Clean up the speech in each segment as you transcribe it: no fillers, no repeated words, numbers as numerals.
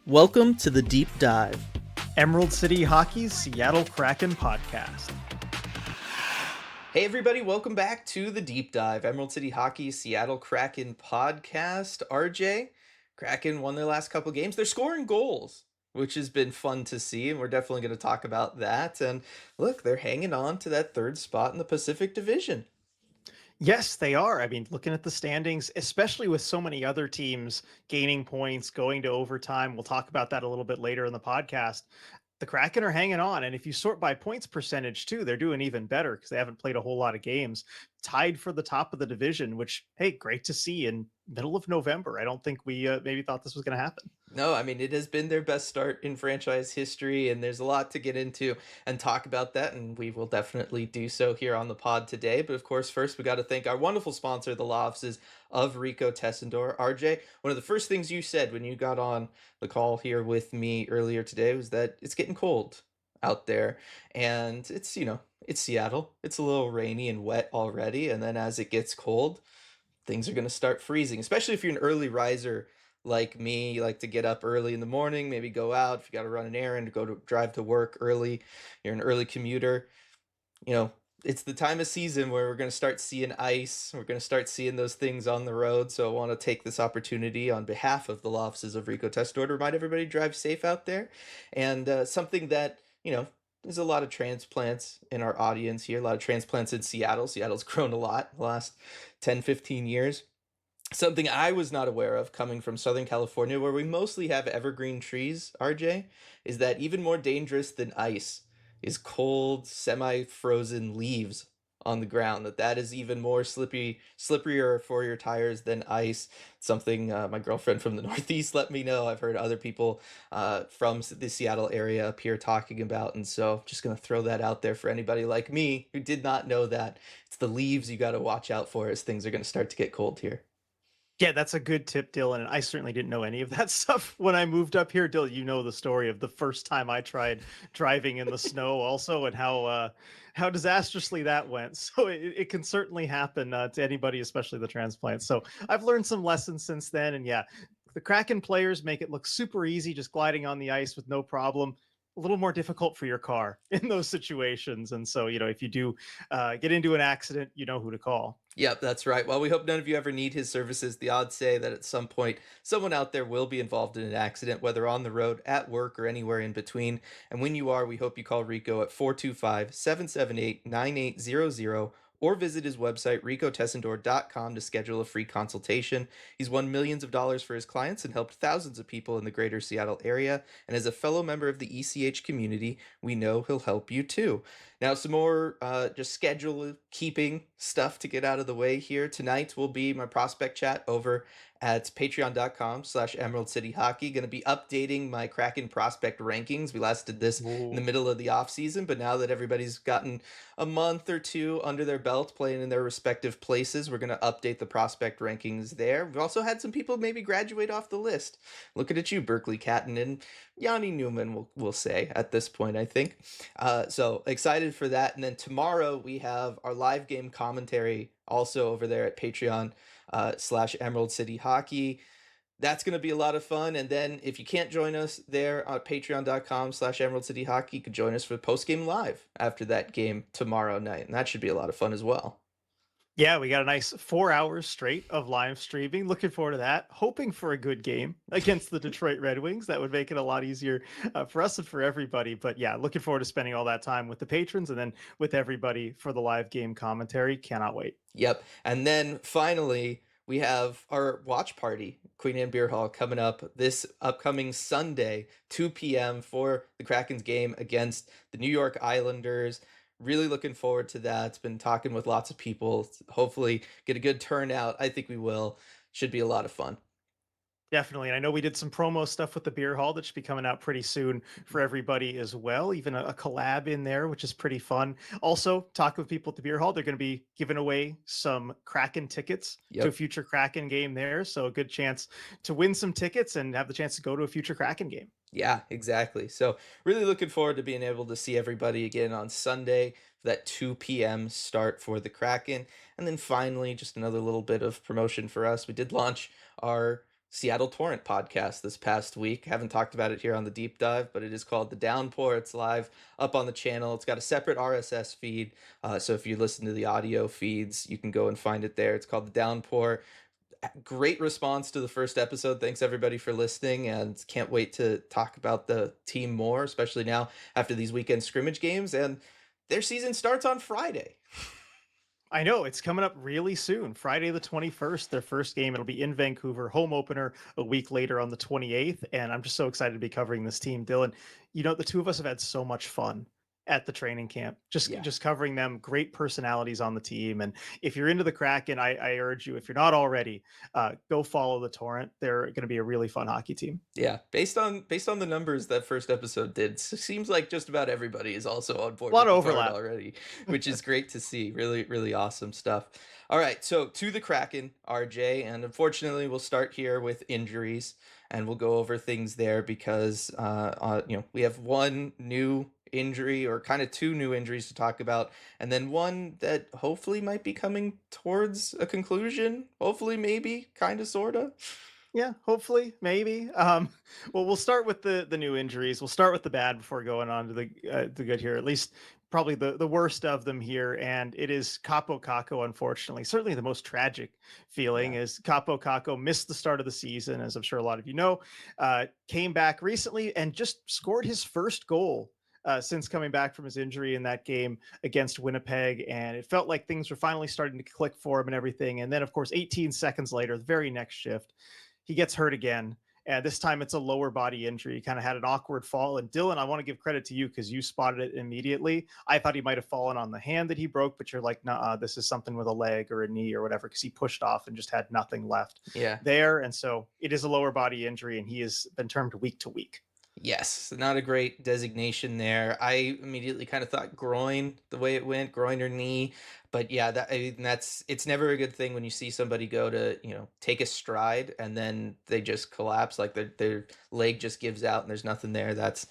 Welcome to the Deep Dive, Emerald City Hockey's Seattle Kraken podcast. Hey everybody, welcome back to the Deep Dive, Emerald City Hockey Seattle Kraken podcast. RJ, Kraken won their last couple games. They're scoring goals, which has been fun to see, and we're definitely going to talk about that. And look, they're hanging on to that third spot in the Pacific Division. Yes, they are. I mean, looking at the standings, especially with so many other teams gaining points, going to overtime, we'll talk about that a little bit later in the podcast. The Kraken are hanging on. And if you sort by points percentage too, they're doing even better because they haven't played a whole lot of games. Tied for the top of the division, which, hey, great to see in middle of November. I don't think we maybe thought this was going to happen. No, I mean, it has been their best start in franchise history, and there's a lot to get into and talk about that, and we will definitely do so here on the pod today. But of course, first, we got to thank our wonderful sponsor, the law offices of Rico Tessendor. RJ, one of the first things you said when you got on the call here with me earlier today was that it's getting cold out there, and it's Seattle. It's a little rainy and wet already, and then as it gets cold, things are going to start freezing, especially if you're an early riser like me. You like to get up early in the morning, maybe go out if you got to run an errand, go to drive to work early. You're an early commuter. It's the time of season where we're going to start seeing ice. We're going to start seeing those things on the road. So I want to take this opportunity on behalf of the law offices of Rico Tessendor to remind everybody to drive safe out there. And something that, there's a lot of transplants in our audience here, a lot of transplants in Seattle. Seattle's grown a lot in the last 10, 15 years. Something I was not aware of coming from Southern California, where we mostly have evergreen trees, RJ, is that even more dangerous than ice is cold, semi-frozen leaves on the ground. That is even more slipperier for your tires than ice. Something my girlfriend from the Northeast let me know. I've heard other people from the Seattle area up here talking about, and so just gonna throw that out there for anybody like me who did not know that. It's the leaves you got to watch out for as things are gonna start to get cold here. Yeah, that's a good tip, Dylan. And I certainly didn't know any of that stuff when I moved up here. Dylan, you know the story of the first time I tried driving in the snow, also, and how disastrously that went. So it can certainly happen to anybody, especially the transplants. So I've learned some lessons since then. And yeah, the Kraken players make it look super easy, just gliding on the ice with no problem. A little more difficult for your car in those situations. And so, if you do get into an accident, you know who to call. Yep, that's right. Well, we hope none of you ever need his services. The odds say that at some point, someone out there will be involved in an accident, whether on the road, at work, or anywhere in between. And when you are, we hope you call Rico at 425-778-9800 or visit his website, ricotessendor.com, to schedule a free consultation. He's won millions of dollars for his clients and helped thousands of people in the greater Seattle area. And as a fellow member of the ECH community, we know he'll help you too. Now, some more just schedule keeping stuff to get out of the way here. Tonight will be my prospect chat over at patreon.com/Emerald City Hockey. Going to be updating my Kraken prospect rankings. We last did this in the middle of the off season, but now that everybody's gotten a month or two under their belt playing in their respective places, we're going to update the prospect rankings there. We've also had some people maybe graduate off the list. Looking at you, Berkeley Catton and Yanni Newman, we'll say at this point, I think. So excited for that. And then tomorrow we have our live game commentary also over there at Patreon /Emerald City Hockey. That's going to be a lot of fun. And then if you can't join us there on patreon.com/Emerald City Hockey, you could join us for post-game live after that game tomorrow night. And that should be a lot of fun as well. Yeah, we got a nice 4 hours straight of live streaming. Looking forward to that. Hoping for a good game against the Detroit Red Wings. That would make it a lot easier for us and for everybody. But yeah, looking forward to spending all that time with the patrons and then with everybody for the live game commentary. Cannot wait. Yep. And then finally, we have our watch party, Queen Anne Beer Hall, coming up this upcoming Sunday, 2 p.m. for the Kraken's game against the New York Islanders. Really looking forward to that. It's been talking with lots of people. Hopefully get a good turnout. I think we will. Should be a lot of fun. Definitely. And I know we did some promo stuff with the beer hall that should be coming out pretty soon for everybody as well. Even a collab in there, which is pretty fun. Also, talking with people at the beer hall, they're going to be giving away some Kraken tickets to a future Kraken game there. So a good chance to win some tickets and have the chance to go to a future Kraken game. Yeah, exactly. So really looking forward to being able to see everybody again on Sunday for that 2 p.m. start for the Kraken. And then finally, just another little bit of promotion for us. We did launch our Seattle Torrent podcast this past week. Haven't talked about it here on the deep dive, but it is called The Downpour. It's live up on the channel. It's got a separate RSS feed. So if you listen to the audio feeds, you can go and find it there. It's called The Downpour. Great response to the first episode. Thanks everybody for listening, and can't wait to talk about the team more, especially now after these weekend scrimmage games. And their season starts on Friday. I know it's coming up really soon. Friday the 21st, their first game. It'll be in Vancouver, home opener a week later on the 28th. And I'm just so excited to be covering this team. Dylan, the two of us have had so much fun at the training camp, just Yeah. just covering them. Great personalities on the team. And if you're into the Kraken, I urge you, if you're not already, go follow the Torrent. They're going to be a really fun hockey team. Yeah, based on the numbers that first episode did, seems like just about everybody is also on board A lot with of the card overlap. already, which is great to see. Really, really awesome stuff. All right, so to the Kraken, RJ, and unfortunately, we'll start here with injuries, and we'll go over things there because we have one new injury or kind of two new injuries to talk about, and then one that hopefully might be coming towards a conclusion. Hopefully, maybe, kind of, sorta. Yeah, hopefully, maybe. Well, we'll start with the new injuries. We'll start with the bad before going on to the good here. At least probably the worst of them here, and it is Capo Caco. Unfortunately, certainly the most tragic feeling Yeah. is Capo Caco missed the start of the season, as I'm sure a lot of you know. Came back recently and just scored his first goal. Since coming back from his injury in that game against Winnipeg, and it felt like things were finally starting to click for him and everything. And then, of course, 18 seconds later, the very next shift, he gets hurt again. And this time it's a lower body injury. He kind of had an awkward fall. And Dylan, I want to give credit to you because you spotted it immediately. I thought he might have fallen on the hand that he broke, but you're like, nah, this is something with a leg or a knee or whatever, because he pushed off and just had nothing left Yeah. there. And so it is a lower body injury, and he has been termed week to week. Yes, not a great designation there. I immediately kind of thought groin the way it went, groin or knee. But yeah, that's it's never a good thing when you see somebody go to, take a stride and then they just collapse, like their leg just gives out and there's nothing there. That's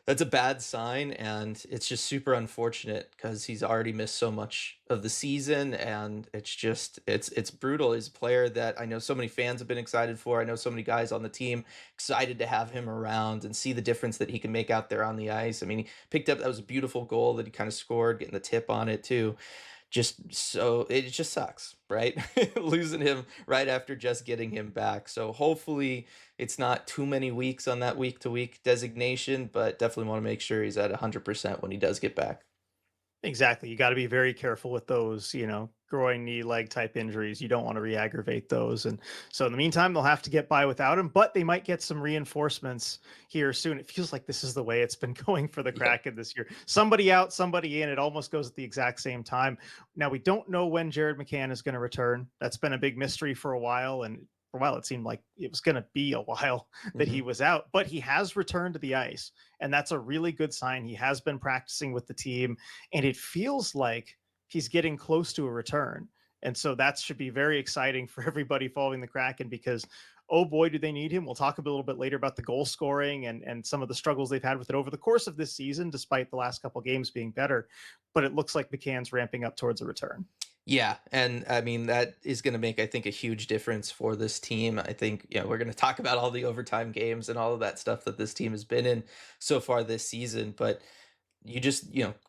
a bad sign, and it's just super unfortunate because he's already missed so much of the season, and it's brutal. He's a player that I know so many fans have been excited for. I know so many guys on the team excited to have him around and see the difference that he can make out there on the ice. I mean, he picked up, that was a beautiful goal that he kind of scored, getting the tip on it too. Just so it just sucks, right? Losing him right after just getting him back. So hopefully it's not too many weeks on that week to week designation, but definitely want to make sure he's at 100% when he does get back. Exactly. You got to be very careful with those, groin, knee, leg type injuries. You don't want to re-aggravate those. And so in the meantime, they'll have to get by without him, but they might get some reinforcements here soon. It feels like this is the way it's been going for the Yeah. Kraken this year. Somebody out, somebody in. It almost goes at the exact same time. Now, we don't know when Jared McCann is going to return. That's been a big mystery for a while. And for a while, it seemed like it was going to be a while that he Mhm. was out, but he has returned to the ice. And that's a really good sign. He has been practicing with the team, and it feels like he's getting close to a return. And so that should be very exciting for everybody following the Kraken, because oh boy, do they need him. We'll talk a little bit later about the goal scoring and some of the struggles they've had with it over the course of this season, despite the last couple games being better. But it looks like McCann's ramping up towards a return. Yeah, and I mean that is going to make, I think, a huge difference for this team. I think, we're going to talk about all the overtime games and all of that stuff that this team has been in so far this season, but you just,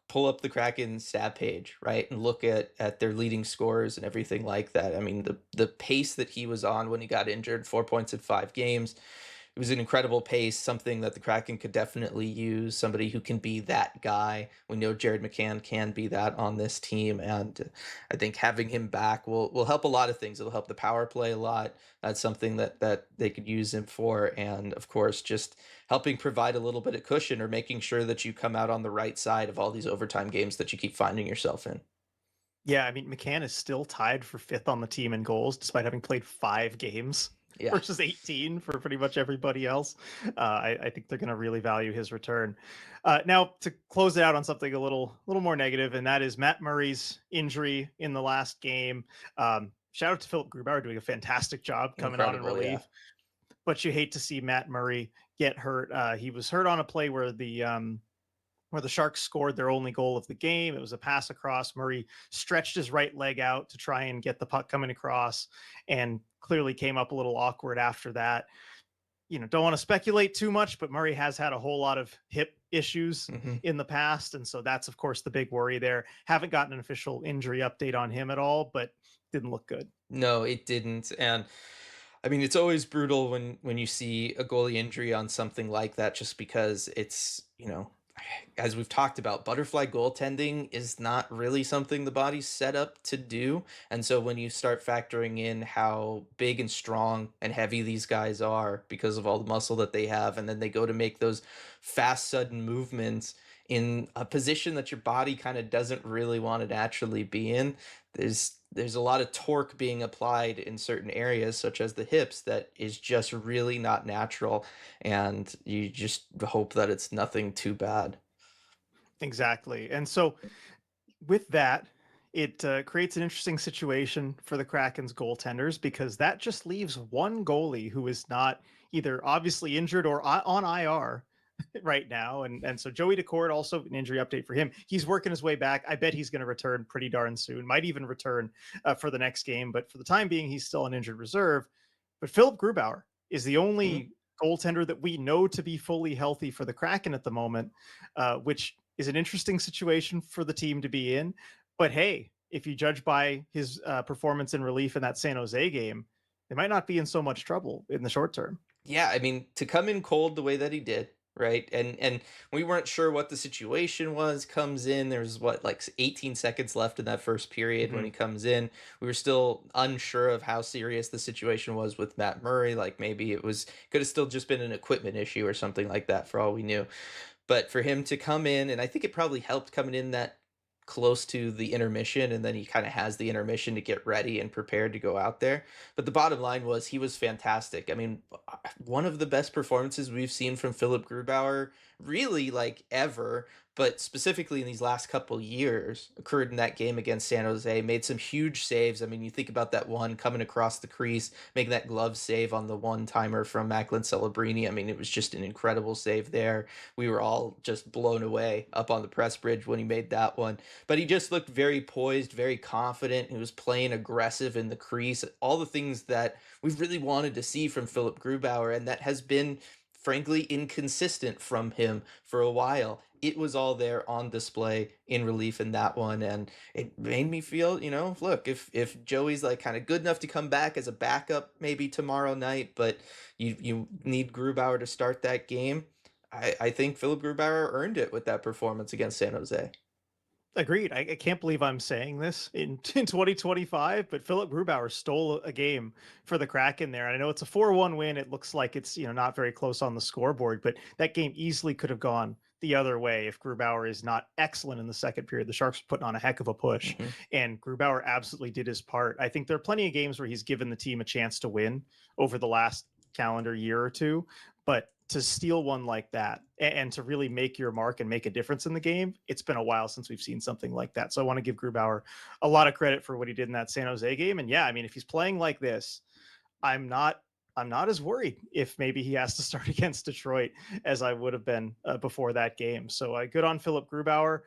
pull up the Kraken stat page, right, and look at their leading scorers and everything like that. I mean, the pace that he was on when he got injured, 4 points in 5 games, it was an incredible pace, something that the Kraken could definitely use, somebody who can be that guy. We know Jared McCann can be that on this team, and I think having him back will help a lot of things. It'll help the power play a lot. That's something that they could use him for, and of course, just helping provide a little bit of cushion or making sure that you come out on the right side of all these overtime games that you keep finding yourself in. Yeah, I mean, McCann is still tied for fifth on the team in goals, despite having played 5 games Yeah. versus 18 for pretty much everybody else. I think they're going to really value his return. Now, to close it out on something a little more negative, and that is Matt Murray's injury in the last game. Shout out to Philip Grubauer doing a fantastic job coming on in Incredible, yeah. relief. But you hate to see Matt Murray get hurt. He was hurt on a play where the where the Sharks scored their only goal of the game. It was a pass across. Murray stretched his right leg out to try and get the puck coming across, and clearly came up a little awkward after that. Don't want to speculate too much, but Murray has had a whole lot of hip issues Hmm. in the past. And so that's, of course, the big worry there. Haven't gotten an official injury update on him at all, but didn't look good. No, it didn't. And I mean, it's always brutal when you see a goalie injury on something like that, just because it's, as we've talked about, butterfly goaltending is not really something the body's set up to do. And so when you start factoring in how big and strong and heavy these guys are because of all the muscle that they have, and then they go to make those fast, sudden movements in a position that your body kind of doesn't really want to naturally be in, there's a lot of torque being applied in certain areas such as the hips that is just really not natural, and you just hope that it's nothing too bad. Exactly. And so with that, it creates an interesting situation for the Kraken's goaltenders, because that just leaves one goalie who is not either obviously injured or on IR right now. And so Joey Daccord, also an injury update for him. He's working his way back. I bet he's going to return pretty darn soon. Might even return for the next game. But for the time being, he's still an injured reserve. But Philip Grubauer is the Mhm. only goaltender that we know to be fully healthy for the Kraken at the moment, which is an interesting situation for the team to be in. But hey, if you judge by his performance in relief in that San Jose game, they might not be in so much trouble in the short term. Yeah, I mean, to come in cold the way that he did, right? And we weren't sure what the situation was. Comes in, there's what, like 18 seconds left in that first period when Mhm. he comes in. We were still unsure of how serious the situation was with Matt Murray. Like maybe it was could have still just been an equipment issue or something like that for all we knew. But for him to come in, and I think it probably helped coming in that close to the intermission, and then he kind of has the intermission to get ready and prepared to go out there. But the bottom line was he was fantastic. I mean, one of the best performances we've seen from Philip Grubauer, really like ever, but specifically in these last couple years, occurred in that game against San Jose. Made some huge saves. I mean, you think about that one coming across the crease, making that glove save on the one timer from Macklin Celebrini. I mean, it was just an incredible save there. We were all just blown away up on the press bridge when he made that one. But he just looked very poised, very confident. He was playing aggressive in the crease, all the things that we've really wanted to see from Philip Grubauer, and that has been frankly inconsistent from him for a while. It was all there on display in relief in that one, and it made me feel, look, if Joey's like kind of good enough to come back as a backup maybe tomorrow night, but you need Grubauer to start that game. I think Philip Grubauer earned it with that performance against San Jose. Agreed. I can't believe I'm saying this in 2025, but Philip Grubauer stole a game for the Kraken there. And I know it's a 4-1 win. It looks like it's, not very close on the scoreboard, but that game easily could have gone the other way if Grubauer is not excellent in the second period. The Sharks were putting on a heck of a push, Mhm. and Grubauer absolutely did his part. I think there are plenty of games where he's given the team a chance to win over the last calendar year or two, but to steal one like that and to really make your mark and make a difference in the game, it's been a while since we've seen something like that. So I want to give Grubauer a lot of credit for what he did in that San Jose game. And yeah, I mean, if he's playing like this, I'm not I'm not as worried if maybe he has to start against Detroit as I would have been before that game. So good on Philip Grubauer.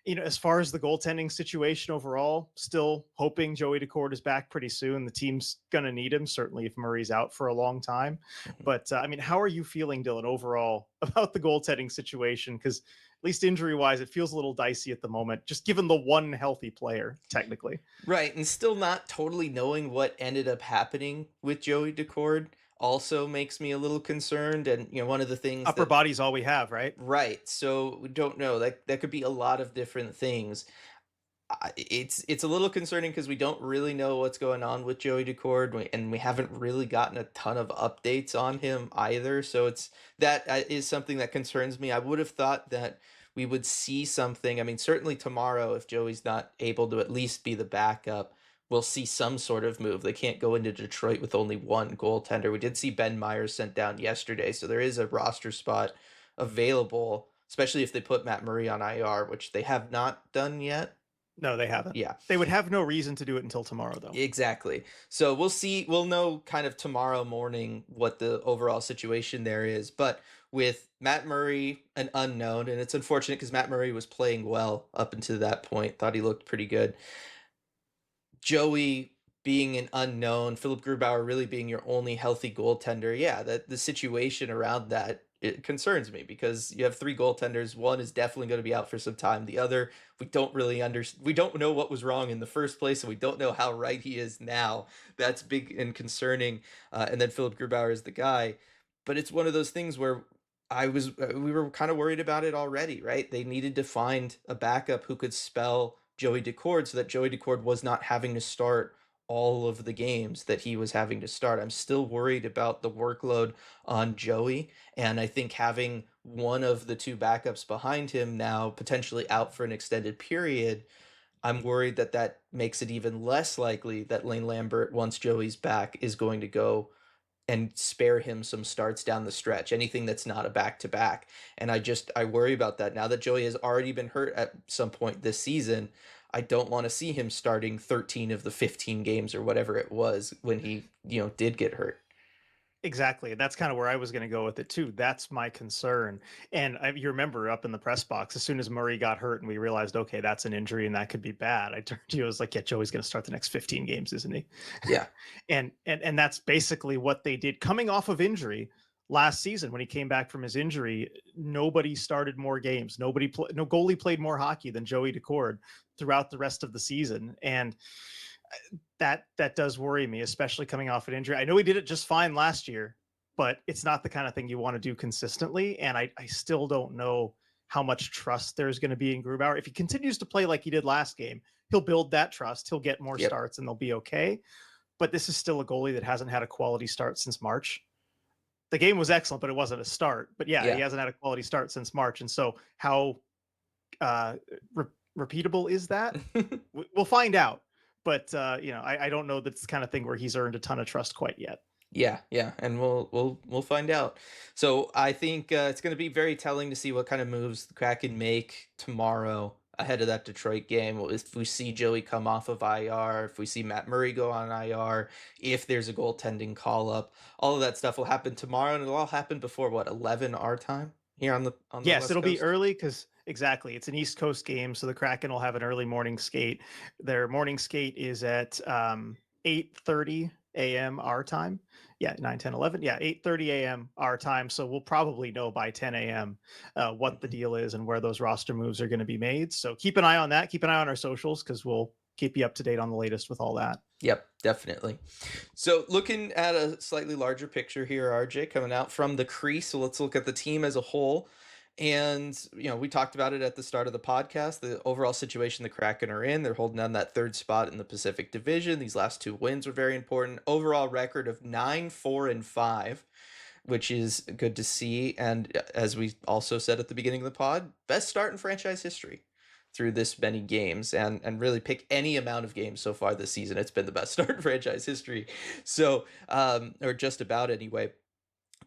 As far as the goaltending situation overall, still hoping Joey Daccord is back pretty soon. The team's going to need him, certainly if Murray's out for a long time. Mhm. But I mean, how are you feeling, Dylan, overall about the goaltending situation? Because at least injury wise, it feels a little dicey at the moment, just given the one healthy player, technically. Right, and still not totally knowing what ended up happening with Joey Daccord also makes me a little concerned. And one of the things Upper that body's all we have, right? right, so we don't know. That could be a lot of different things. It's a little concerning because we don't really know what's going on with Joey Daccord, and we haven't really gotten a ton of updates on him either. So that is something that concerns me. I would have thought that we would see something. I mean, certainly tomorrow, if Joey's not able to at least be the backup, we'll see some sort of move. They can't go into Detroit with only one goaltender. We did see Ben Myers sent down yesterday, so there is a roster spot available, especially if they put Matt Murray on IR, which they have not done yet. No, they haven't. Yeah. They would have no reason to do it until tomorrow, though. Exactly. So we'll see. We'll know kind of tomorrow morning what the overall situation there is. But with Matt Murray, an unknown, and it's unfortunate because Matt Murray was playing well up until that point. Thought he looked pretty good. Joey being an unknown, Philip Grubauer really being your only healthy goaltender. Yeah, that the situation around that, it concerns me because you have three goaltenders. One is definitely going to be out for some time. The other, we don't really we don't know what was wrong in the first place, and we don't know how right he is now. That's big and concerning. And then Philip Grubauer is the guy, but it's one of those things where we were kind of worried about it already, right? They needed to find a backup who could spell Joey Daccord so that Joey Daccord was not having to start all of the games that he was having to start. I'm still worried about the workload on Joey, and I think having one of the two backups behind him now potentially out for an extended period, I'm worried that that makes it even less likely that Lane Lambert, once Joey's back, is going to go and spare him some starts down the stretch, anything that's not a back to back. And I worry about that now that Joey has already been hurt at some point this season. I don't want to see him starting 13 of the 15 games or whatever it was when he, did get hurt. Exactly. That's kind of where I was going to go with it too. That's my concern. And you remember up in the press box, as soon as Murray got hurt and we realized, okay, that's an injury and that could be bad. I turned to you, I was like, yeah, Joey's going to start the next 15 games, isn't he? Yeah. And that's basically what they did coming off of injury last season. When he came back from his injury, nobody started more games. No goalie played more hockey than Joey Daccord throughout the rest of the season. And that does worry me, especially coming off an injury. I know he did it just fine last year, but it's not the kind of thing you want to do consistently. And I still don't know how much trust there's going to be in Grubauer. If he continues to play like he did last game, he'll build that trust. He'll get more starts and they'll be okay. But this is still a goalie that hasn't had a quality start since March. The game was excellent, but it wasn't a start. But yeah. He hasn't had a quality start since March. And so how repeatable is that? We'll find out. But I don't know that's the kind of thing where he's earned a ton of trust quite yet. Yeah, and we'll find out. So I think it's going to be very telling to see what kind of moves the Kraken make tomorrow ahead of that Detroit game. If we see Joey come off of IR, if we see Matt Murray go on IR, if there's a goaltending call up, all of that stuff will happen tomorrow, and it'll all happen before 11 our time here on the yes, West it'll Coast? Be early because exactly it's an East Coast game, so the Kraken will have an early morning skate. Their morning skate is at 8:30 a.m. our time. Yeah, 9, 10, 11. Yeah, 8:30 a.m. our time. So we'll probably know by 10 a.m. What the deal is and where those roster moves are going to be made. So keep an eye on that. Keep an eye on our socials because we'll keep you up to date on the latest with all that. Yep, definitely. So looking at a slightly larger picture here, RJ, coming out from the crease. So let's look at the team as a whole. And, we talked about it at the start of the podcast, the overall situation the Kraken are in. They're holding on that third spot in the Pacific Division. These last two wins were very important. Overall record of 9-4-5, which is good to see. And as we also said at the beginning of the pod, best start in franchise history through this many games, and really pick any amount of games so far this season. It's been the best start in franchise history. So, or just about anyway.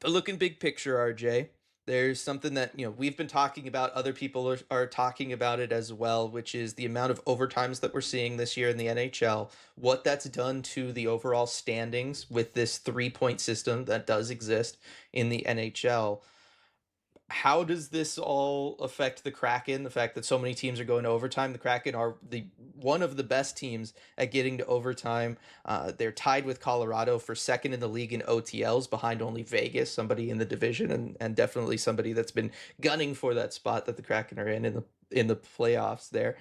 But looking big picture, RJ, there's something that we've been talking about, other people are talking about it as well, which is the amount of overtimes that we're seeing this year in the NHL, what that's done to the overall standings with this 3-point system that does exist in the NHL. How does this all affect the Kraken? The fact that so many teams are going to overtime. The Kraken are one of the best teams at getting to overtime. They're tied with Colorado for second in the league in OTLs, behind only Vegas, somebody in the division, and definitely somebody that's been gunning for that spot that the Kraken are in the playoffs there.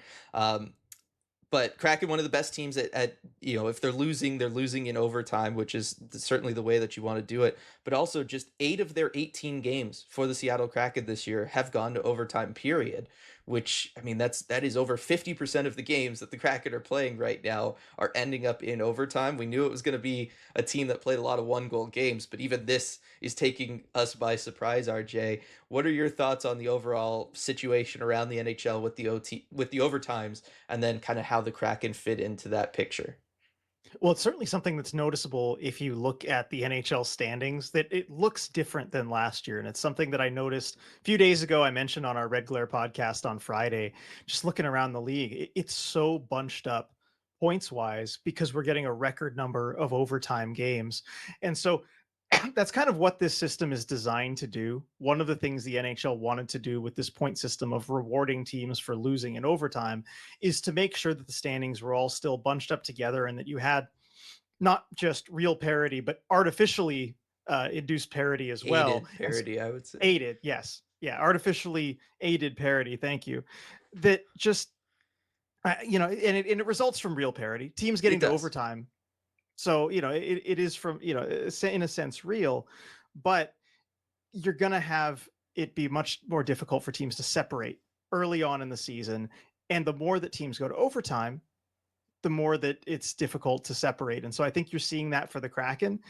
But Kraken, one of the best teams at if they're losing in overtime, which is certainly the way that you want to do it. But also just 8 of their 18 games for the Seattle Kraken this year have gone to overtime, period. Which, I mean, that is over 50% of the games that the Kraken are playing right now are ending up in overtime. We knew it was going to be a team that played a lot of 1-goal games, but even this is taking us by surprise, RJ. What are your thoughts on the overall situation around the NHL with the overtimes, and then kind of how the Kraken fit into that picture? Well, it's certainly something that's noticeable if you look at the NHL standings, that it looks different than last year. And it's something that I noticed a few days ago. I mentioned on our Red Glare podcast on Friday, just looking around the league, it's so bunched up points wise because we're getting a record number of overtime games. And so that's kind of what this system is designed to do. One of the things the NHL wanted to do with this point system of rewarding teams for losing in overtime is to make sure that the standings were all still bunched up together and that you had not just real parity, but artificially induced parity as well. Aided And parody, I would say. aided, yes. Yeah, artificially aided parity. Thank you. That just, and it results from real parity. Teams It getting to does. overtime, so, it is from, in a sense real, but you're going to have it be much more difficult for teams to separate early on in the season. And the more that teams go to overtime, the more that it's difficult to separate. And so I think you're seeing that for the Kraken,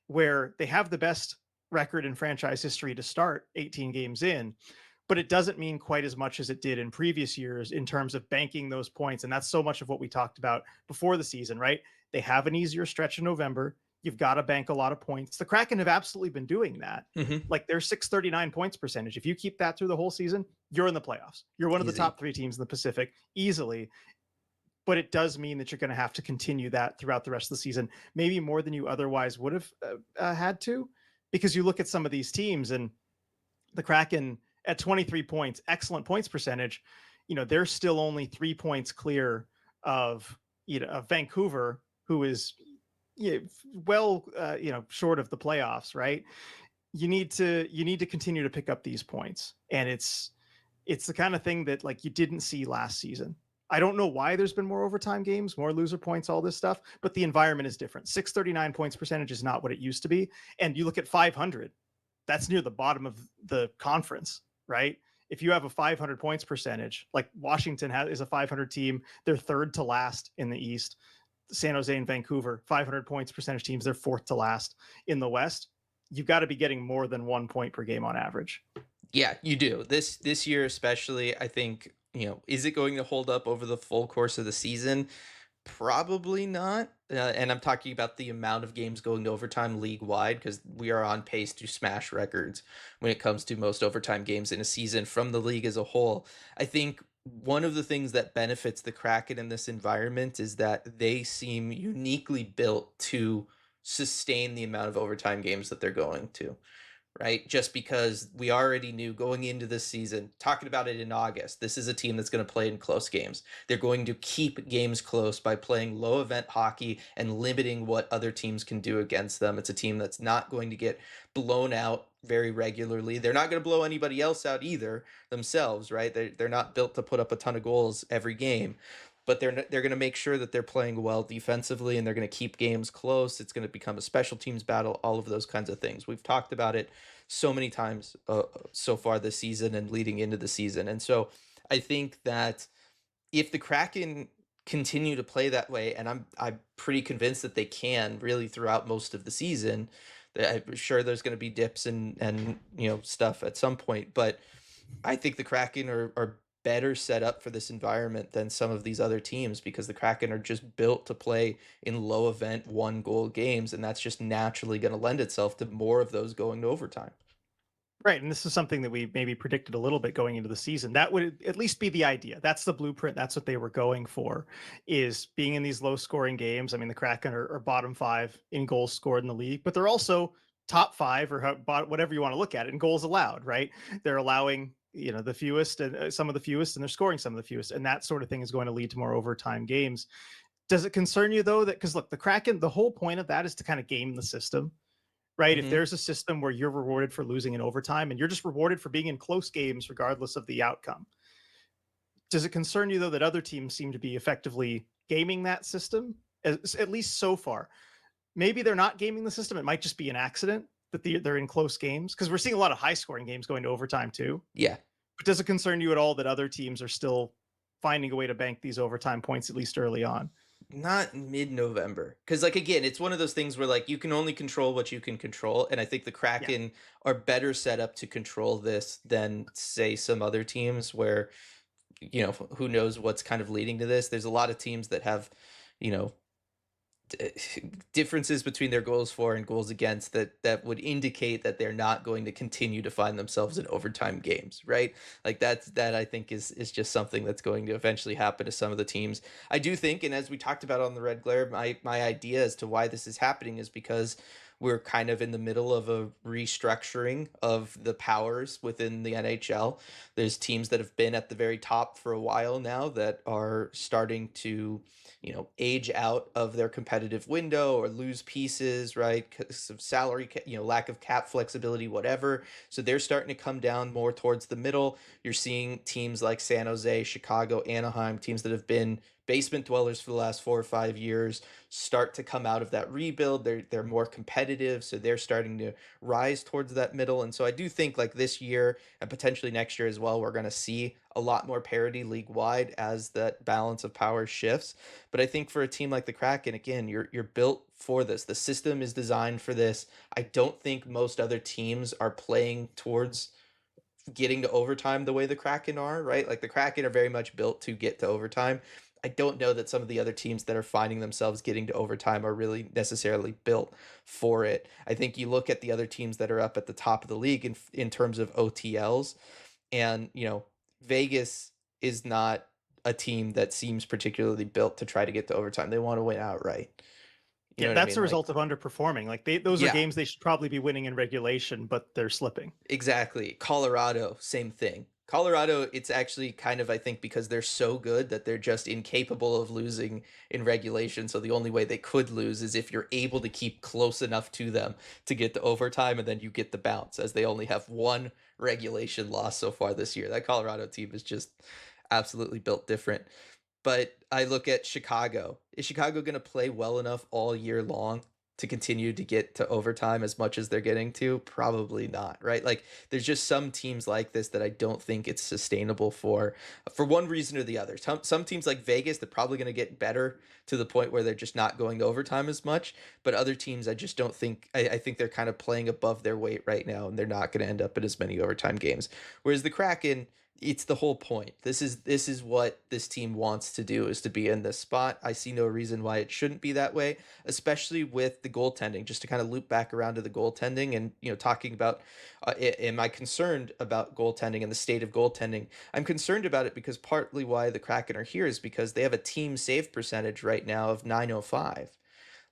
where they have the best record in franchise history to start 18 games in, but it doesn't mean quite as much as it did in previous years in terms of banking those points. And that's so much of what we talked about before the season, right? They have an easier stretch in November. You've got to bank a lot of points. The Kraken have absolutely been doing that. Hmm. Like their 639 points percentage. If you keep that through the whole season, you're in the playoffs. You're one of the Easy. top three teams in the Pacific easily. But it does mean that you're going to have to continue that throughout the rest of the season, maybe more than you otherwise would have had to, because you look at some of these teams and the Kraken at 23 points, excellent points percentage. They're still only 3 points clear of of Vancouver, who is well short of the playoffs. Right? You need to continue to pick up these points, and it's the kind of thing that like you didn't see last season. I don't know why there's been more overtime games, more loser points, all this stuff, but the environment is different. 639 points percentage is not what it used to be. And you look at 500, that's near the bottom of the conference, right? If you have a 500 points percentage, like Washington is a 500 team, they're third to last in the East. San Jose and Vancouver, 500 points percentage teams, they're fourth to last in the West. You've got to be getting more than 1 point per game on average. Yeah, you do. This year especially, I think, is it going to hold up over the full course of the season? Probably not. And I'm talking about the amount of games going to overtime league wide because we are on pace to smash records when it comes to most overtime games in a season from the league as a whole. I think one of the things that benefits the Kraken in this environment is that they seem uniquely built to sustain the amount of overtime games that they're going to, right? Just because we already knew going into this season, talking about it in August, this is a team that's going to play in close games. They're going to keep games close by playing low event hockey and limiting what other teams can do against them. It's a team that's not going to get blown out very regularly. They're not going to blow anybody else out either themselves, right? They're not built to put up a ton of goals every game, but they're going to make sure that they're playing well defensively and they're going to keep games close. It's going to become a special teams battle, all of those kinds of things. We've talked about it so many times so far this season and leading into the season. And so I think that if the Kraken continue to play that way, and I'm pretty convinced that they can really throughout most of the season, that I'm sure there's going to be dips and stuff at some point, but I think the Kraken are better set up for this environment than some of these other teams because the Kraken are just built to play in low event 1 goal games, and that's just naturally going to lend itself to more of those going to overtime. Right. And this is something that we maybe predicted a little bit going into the season. That would at least be the idea. That's the blueprint. That's what they were going for, is being in these low scoring games. I mean, the Kraken are bottom five in goals scored in the league, but they're also top five or whatever you want to look at it in goals allowed, right? They're allowing, the fewest and some of the fewest, and they're scoring some of the fewest. And that sort of thing is going to lead to more overtime games. Does it concern you though, that because look, the Kraken, the whole point of that is to kind of game the system, right? If Hmm. there's a system where you're rewarded for losing in overtime and you're just rewarded for being in close games regardless of the outcome, does it concern you though that other teams seem to be effectively gaming that system, at least so far? Maybe they're not gaming the system. It might just be an accident that they're in close games, because we're seeing a lot of high scoring games going to overtime too. Yeah. But does it concern you at all that other teams are still finding a way to bank these overtime points, at least early on? Not mid-November. Because, like, again, it's one of those things where, like, you can only control what you can control. And I think the Yeah. Kraken are better set up to control this than, say, some other teams where, who knows what's kind of leading to this. There's a lot of teams that have, you know, d- differences between their goals for and goals against that would indicate that they're not going to continue to find themselves in overtime games, right? Like that I think is just something that's going to eventually happen to some of the teams. I do think, and as we talked about on the Red Glare, my idea as to why this is happening is because we're kind of in the middle of a restructuring of the powers within the NHL. There's teams that have been at the very top for a while now that are starting to, age out of their competitive window or lose pieces, right? Because of salary, lack of cap flexibility, whatever. So they're starting to come down more towards the middle. You're seeing teams like San Jose, Chicago, Anaheim, teams that have been basement dwellers for the last 4 or 5 years start to come out of that rebuild. They're more competitive, so they're starting to rise towards that middle. And so I do think like this year and potentially next year as well, we're going to see a lot more parity league wide as that balance of power shifts. But I think for a team like the Kraken, again, you're built for this. The system is designed for this. I don't think most other teams are playing towards getting to overtime the way the Kraken are, right? Like the Kraken are very much built to get to overtime. I don't know that some of the other teams that are finding themselves getting to overtime are really necessarily built for it. I think you look at the other teams that are up at the top of the league in terms of OTLs, and Vegas is not a team that seems particularly built to try to get to overtime. They want to win outright. You Yeah, know what I that's mean? a Like, result of underperforming. Like those are yeah, games they should probably be winning in regulation, but they're slipping. exactly. Colorado, same thing. Colorado, it's actually kind of, I think, because they're so good that they're just incapable of losing in regulation. So the only way they could lose is if you're able to keep close enough to them to get the overtime and then you get the bounce, as they only have one regulation loss so far this year. That Colorado team is just absolutely built different. But I look at Chicago. Is Chicago going to play well enough all year long to continue to get to overtime as much as they're getting to? Probably not, right? Like there's just some teams like this that I don't think it's sustainable for one reason or the other. Some teams like Vegas, they're probably going to get better to the point where they're just not going to overtime as much. But other teams, I just don't think, I think they're kind of playing above their weight right now and they're not going to end up in as many overtime games. Whereas the Kraken, it's the whole point. This is what this team wants to do, is to be in this spot. I see no reason why it shouldn't be that way, especially with the goaltending. Just to kind of loop back around to the goaltending and talking about am I concerned about goaltending and the state of goaltending? I'm concerned about it because partly why the Kraken are here is because they have a team save percentage right now of 905.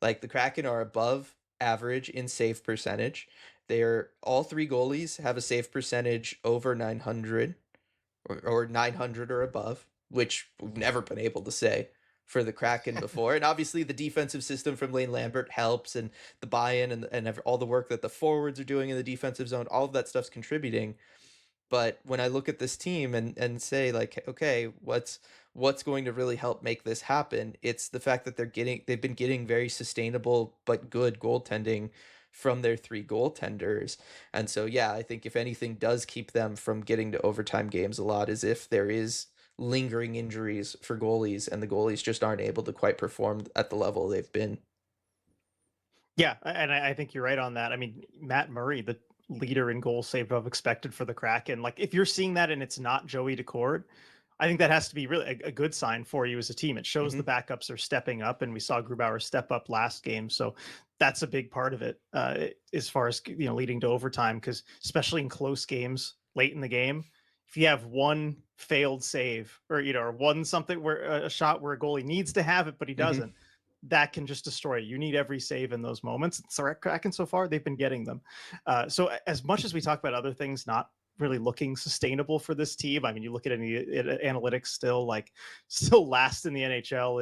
Like the Kraken are above average in save percentage. They're all three goalies have a save percentage over 900 or 900 or above, which we've never been able to say for the Kraken before. And obviously, the defensive system from Lane Lambert helps, and the buy-in and all the work that the forwards are doing in the defensive zone, all of that stuff's contributing. But when I look at this team and say like, okay, what's going to really help make this happen? It's the fact that they've been getting very sustainable but good goaltending from their three goaltenders. And so yeah, I think if anything does keep them from getting to overtime games a lot is if there is lingering injuries for goalies and the goalies just aren't able to quite perform at the level they've been. Yeah, and I think you're right on that. I mean, Matt Murray, the leader in goals saved above expected for the Kraken. Like, if you're seeing that and it's not Joey Daccord, I think that has to be really a good sign for you as a team. It shows Hmm. the backups are stepping up, and we saw Grubauer step up last game, so that's a big part of it as far as leading to overtime. Because especially in close games late in the game, if you have one failed save or one something where a shot where a goalie needs to have it but he Hmm. doesn't, that can just destroy you. You need every save in those moments. So Kraken so far, they've been getting them. So as much as we talk about other things not really looking sustainable for this team, I mean, you look at any analytics still last in the NHL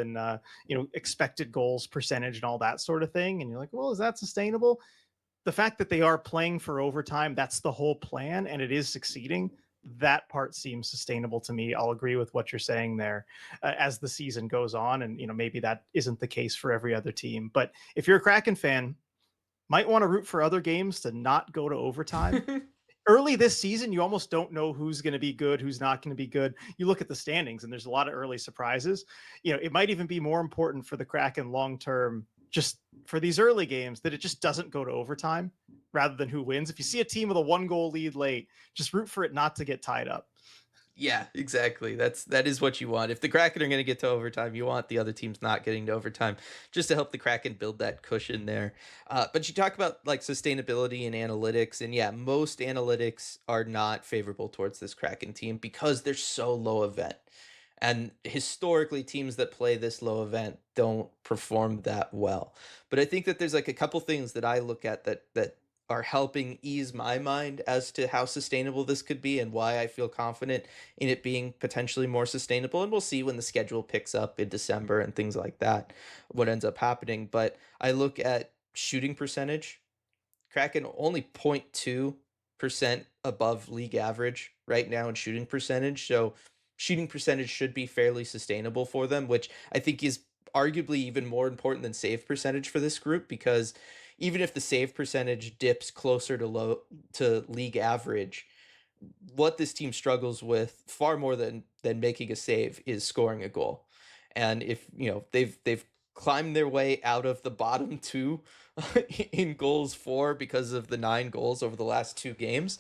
in expected goals percentage and all that sort of thing, and you're like, well, is that sustainable? The fact that they are playing for overtime, that's the whole plan, and it is succeeding. That part seems sustainable to me. I'll agree with what you're saying there as the season goes on. And, maybe that isn't the case for every other team. But if you're a Kraken fan, might want to root for other games to not go to overtime. Early this season, you almost don't know who's going to be good, who's not going to be good. You look at the standings, and there's a lot of early surprises. It might even be more important for the Kraken long term, just for these early games, that it just doesn't go to overtime rather than who wins. If you see a team with a 1-goal lead late, just root for it not to get tied up. Yeah, exactly. That is what you want. If the Kraken are going to get to overtime, you want the other teams not getting to overtime, just to help the Kraken build that cushion there. But you talk about like sustainability and analytics, and yeah, most analytics are not favorable towards this Kraken team because they're so low event. And historically, teams that play this low event don't perform that well. But I think that there's like a couple things that I look at that are helping ease my mind as to how sustainable this could be and why I feel confident in it being potentially more sustainable. And we'll see when the schedule picks up in December and things like that, what ends up happening. But I look at shooting percentage. Kraken only 0.2% above league average right now in shooting percentage. So shooting percentage should be fairly sustainable for them, which I think is arguably even more important than save percentage for this group because even if the save percentage dips closer to low to league average, what this team struggles with far more than making a save is scoring a goal. And if you know they've climbed their way out of the bottom two in goals for because of the 9 goals over the last 2 games.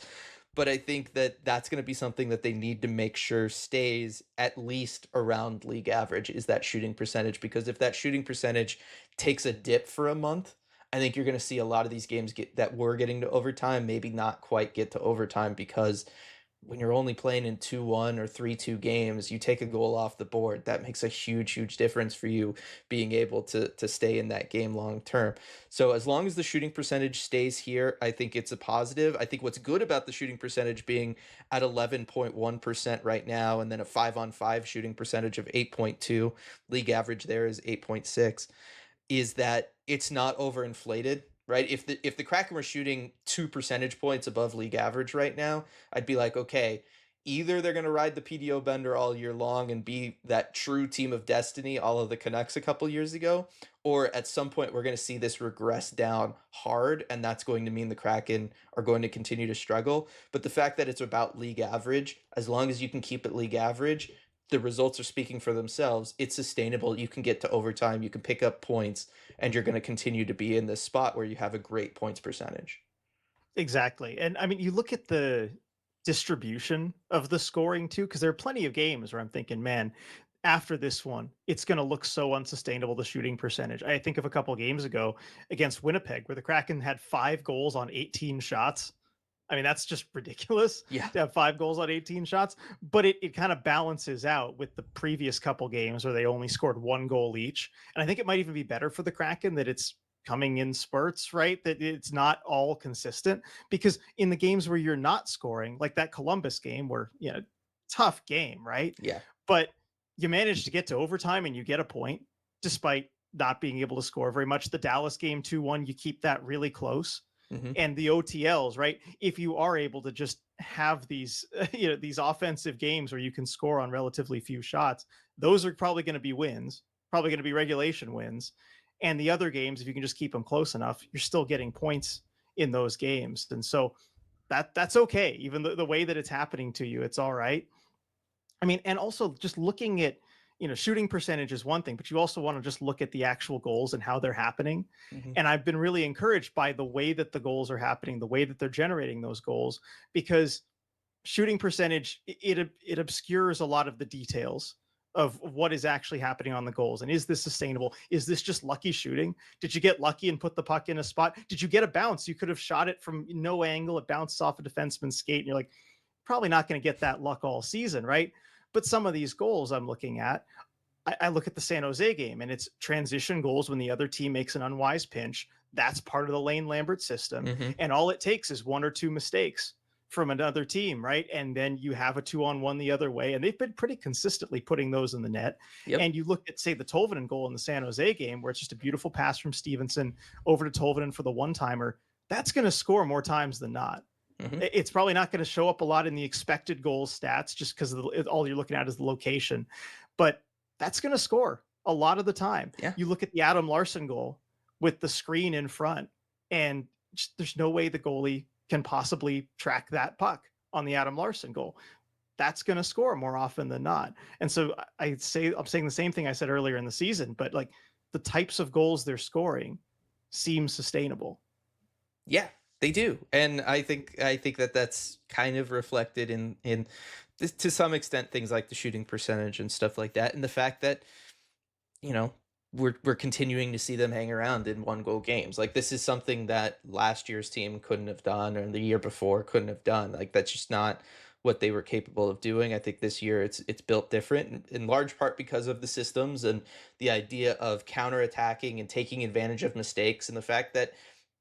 But I think that that's going to be something that they need to make sure stays at least around league average is that shooting percentage. Because if that shooting percentage takes a dip for a month, I think you're going to see a lot of these games get that were getting to overtime, maybe not quite get to overtime because when you're only playing in 2-1 or 3-2 games, you take a goal off the board. That makes a huge difference for you being able to stay in that game long term. So as long as the shooting percentage stays here, I think it's a positive. I think what's good about the shooting percentage being at 11.1% right now, and then a 5-on-5 shooting percentage of 8.2, league average there is 8.6, is that it's not overinflated, right? If the Kraken were shooting 2 percentage points above league average right now, I'd be like, okay, either they're gonna ride the PDO bender all year long and be that true team of destiny, all of the Canucks a couple years ago, or at some point we're gonna see this regress down hard, and that's going to mean the Kraken are going to continue to struggle. But the fact that it's about league average, as long as you can keep it league average, the results are speaking for themselves. It's sustainable. You can get to overtime, you can pick up points, and you're going to continue to be in this spot where you have a great points percentage. Exactly. And I mean, you look at the distribution of the scoring too, because there are plenty of games where I'm thinking, man, after this one, it's going to look so unsustainable, the shooting percentage. I think of a couple games ago against Winnipeg, where the Kraken had 5 goals on 18 shots. I mean, that's just ridiculous Yeah. to have 5 goals on 18 shots, but it kind of balances out with the previous couple games where they only scored 1 goal each. And I think it might even be better for the Kraken that it's coming in spurts, right? That it's not all consistent because in the games where you're not scoring, like that Columbus game where, tough game, right? Yeah. But you manage to get to overtime and you get a point despite not being able to score very much. The Dallas game 2-1, you keep that really close, Hmm. and the OTLs, right? If you are able to just have these, these offensive games where you can score on relatively few shots, those are probably going to be wins, probably going to be regulation wins. And the other games, if you can just keep them close enough, you're still getting points in those games. And so that's okay. Even the way that it's happening to you, it's all right. I mean, and also just looking at, shooting percentage is one thing, but you also want to just look at the actual goals and how they're happening. Hmm. And I've been really encouraged by the way that the goals are happening, the way that they're generating those goals, because shooting percentage, it obscures a lot of the details of what is actually happening on the goals. And is this sustainable? Is this just lucky shooting? Did you get lucky and put the puck in a spot? Did you get a bounce? You could have shot it from no angle. It bounced off a defenseman's skate. And you're like, probably not going to get that luck all season, right? But some of these goals I'm looking at, I look at the San Jose game and it's transition goals when the other team makes an unwise pinch. That's part of the Lane Lambert system. Hmm. And all it takes is 1 or 2 mistakes from another team, right? And then you have a 2-on-1 the other way. And they've been pretty consistently putting those in the net. Yep. And you look at, say, the Tolvanen goal in the San Jose game, where it's just a beautiful pass from Stevenson over to Tolvanen for the one-timer. That's going to score more times than not. Hmm. It's probably not going to show up a lot in the expected goals stats just because all you're looking at is the location. But that's going to score a lot of the time. Yeah. You look at the Adam Larson goal with the screen in front, and just, there's no way the goalie can possibly track that puck on the Adam Larson goal. That's going to score more often than not. And so I'm saying the same thing I said earlier in the season, but like the types of goals they're scoring seem sustainable. Yeah. They do, and I think that that's kind of reflected in to some extent things like the shooting percentage and stuff like that, and the fact that you know we're continuing to see them hang around in one goal games. Like this is something that last year's team couldn't have done, or the year before couldn't have done. Like that's just not what they were capable of doing. I think this year it's built different in large part because of the systems and the idea of counterattacking and taking advantage of mistakes and the fact that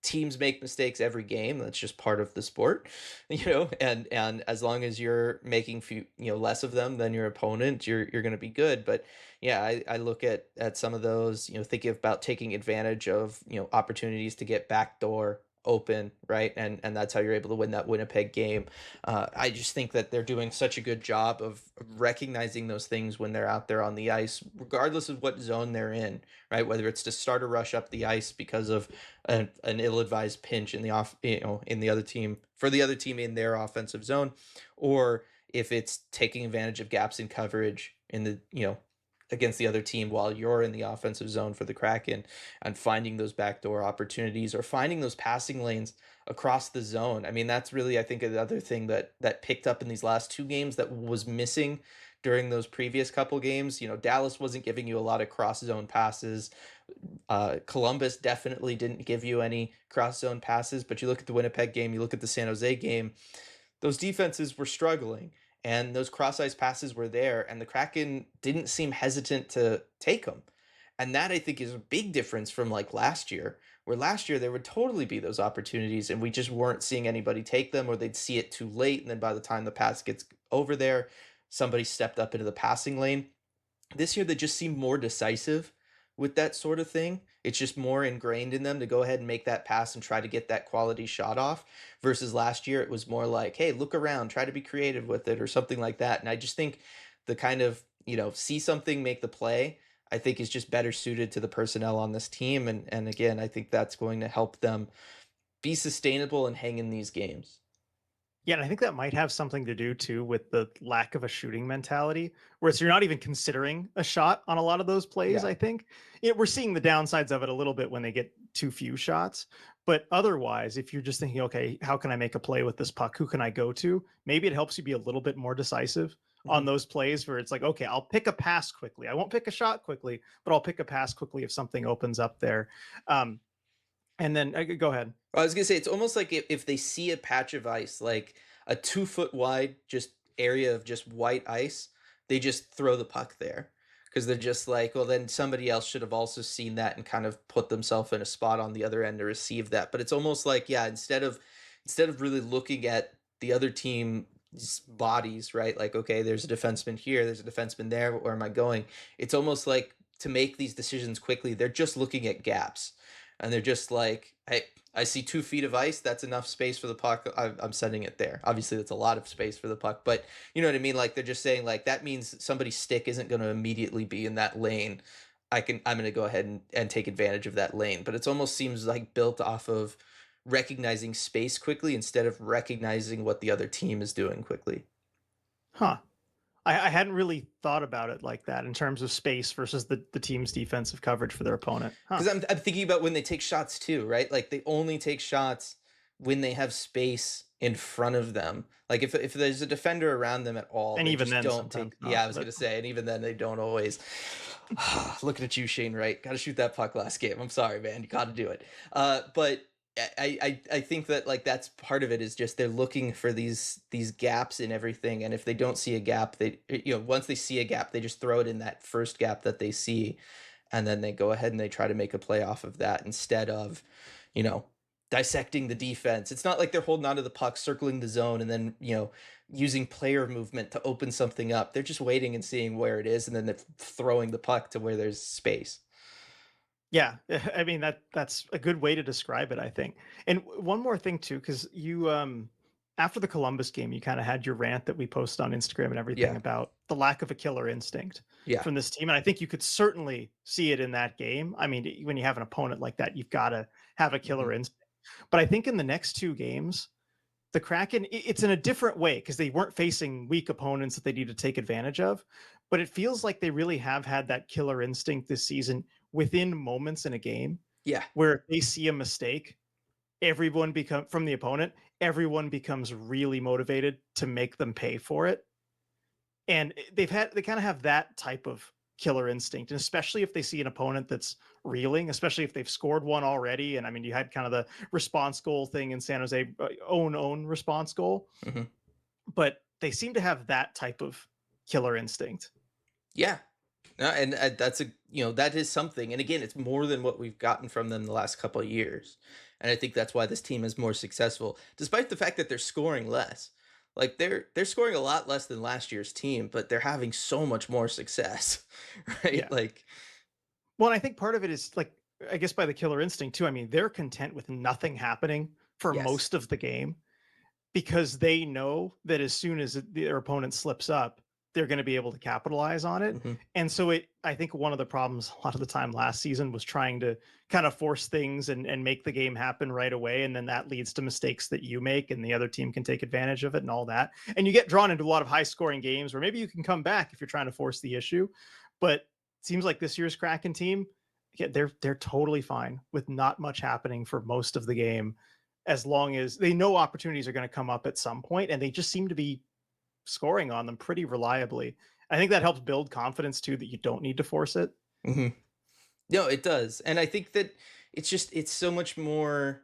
teams make mistakes every game. That's just part of the sport, and as long as you're making less of them than your opponent, you're going to be good. But yeah, I look at some of those, thinking about taking advantage of opportunities to get backdoor open, right, and that's how you're able to win that Winnipeg game. I just think that they're doing such a good job of recognizing those things when they're out there on the ice, regardless of what zone they're in, right? Whether it's to start a rush up the ice because of an ill-advised pinch in the in the other team, for the other team in their offensive zone, or if it's taking advantage of gaps in coverage in the against the other team while you're in the offensive zone for the Kraken, and finding those backdoor opportunities or finding those passing lanes across the zone. I mean, that's really, I think, another thing that picked up in these last two games that was missing during those previous couple games. Dallas wasn't giving you a lot of cross zone passes. Columbus definitely didn't give you any cross zone passes, but you look at the Winnipeg game, you look at the San Jose game, those defenses were struggling and those cross ice passes were there, and the Kraken didn't seem hesitant to take them. And that I think is a big difference from like last year, where last year there would totally be those opportunities and we just weren't seeing anybody take them, or they'd see it too late. And then by the time the pass gets over there, somebody stepped up into the passing lane. This year they just seem more decisive with that sort of thing. It's just more ingrained in them to go ahead and make that pass and try to get that quality shot off. Versus last year, it was more like, hey, look around, try to be creative with it or something like that. And I just think the kind of, see something, make the play, I think is just better suited to the personnel on this team. And again, I think that's going to help them be sustainable and hang in these games. Yeah, and I think that might have something to do too with the lack of a shooting mentality, where it's you're not even considering a shot on a lot of those plays. Yeah. I think we're seeing the downsides of it a little bit when they get too few shots, but otherwise, if you're just thinking, okay, how can I make a play with this puck? Who can I go to? Maybe it helps you be a little bit more decisive on Mhm. those plays where it's like, okay, I'll pick a pass quickly. I won't pick a shot quickly, but I'll pick a pass quickly if something opens up there. Um, and then go ahead. I was gonna say it's almost like if they see a patch of ice, like a 2 foot wide just area of just white ice, they just throw the puck there because they're just like, well, then somebody else should have also seen that and kind of put themselves in a spot on the other end to receive that. But it's almost like, yeah, instead of really looking at the other team's bodies, right? Like, okay, there's a defenseman here, there's a defenseman there. Where am I going? It's almost like to make these decisions quickly, they're just looking at gaps and they're just like, hey, I see 2 feet of ice. That's enough space for the puck. I'm sending it there. Obviously, that's a lot of space for the puck, but you know what I mean. Like they're just saying, like that means somebody's stick isn't going to immediately be in that lane. I'm going to go ahead and take advantage of that lane. But it almost seems like built off of recognizing space quickly instead of recognizing what the other team is doing quickly. Huh. I hadn't really thought about it like that in terms of space versus the team's defensive coverage for their opponent. Huh. Because I'm thinking about when they take shots too, right? Like they only take shots when they have space in front of them. Like if there's a defender around them at all, And they even just then, don't take. sometimes Yeah, not. I was But gonna say, and even then they don't always. Looking at you, Shane Wright. Got to shoot that puck last game. I'm sorry, man. You got to do it. But I think that like that's part of it is just they're looking for these gaps in everything, and if they don't see a gap, they once they see a gap, they just throw it in that first gap that they see, and then they go ahead and they try to make a play off of that instead of, you know, dissecting the defense. It's not like they're holding onto the puck, circling the zone, and then, using player movement to open something up. They're just waiting and seeing where it is, and then they're throwing the puck to where there's space. yeah, I mean that's a good way to describe it, I think. And one more thing too, because you after the Columbus game, you kind of had your rant that we post on Instagram and everything Yeah. about the lack of a killer instinct Yeah. from this team. And I think you could certainly see it in that game. I mean, when you have an opponent like that, you've got to have a Hmm. killer instinct. But I think in the next two games, the Kraken, it's in a different way because they weren't facing weak opponents that they need to take advantage of. But it feels like they really have had that killer instinct this season within moments in a game Yeah. where if they see a mistake, everyone become from the opponent, everyone becomes really motivated to make them pay for it. And they kind of have that type of killer instinct, and especially if they see an opponent that's reeling, especially if they've scored one already. And I mean, you had kind of the response goal thing in San Jose, own response goal, Mhm. but they seem to have that type of killer instinct. Yeah. No, and that's a that is something. And again, it's more than what we've gotten from them the last couple of years. And I think that's why this team is more successful, despite the fact that they're scoring less. Like they're scoring a lot less than last year's team, but they're having so much more success, right? Yeah. Like, Well, and I think part of it is like, I guess by the killer instinct too. I mean, they're content with nothing happening for yes. most of the game because they know that as soon as their opponent slips up, they're going to be able to capitalize on it. Hmm. And so I think one of the problems a lot of the time last season was trying to kind of force things and make the game happen right away. And then that leads to mistakes that you make and the other team can take advantage of it and all that. And you get drawn into a lot of high scoring games where maybe you can come back if you're trying to force the issue. But it seems like this year's Kraken team, yeah, they're totally fine with not much happening for most of the game, as long as they know opportunities are going to come up at some point, and they just seem to be scoring on them pretty reliably. I think that helps build confidence too, that you don't need to force it. Hmm. No, it does. And I think that it's so much more,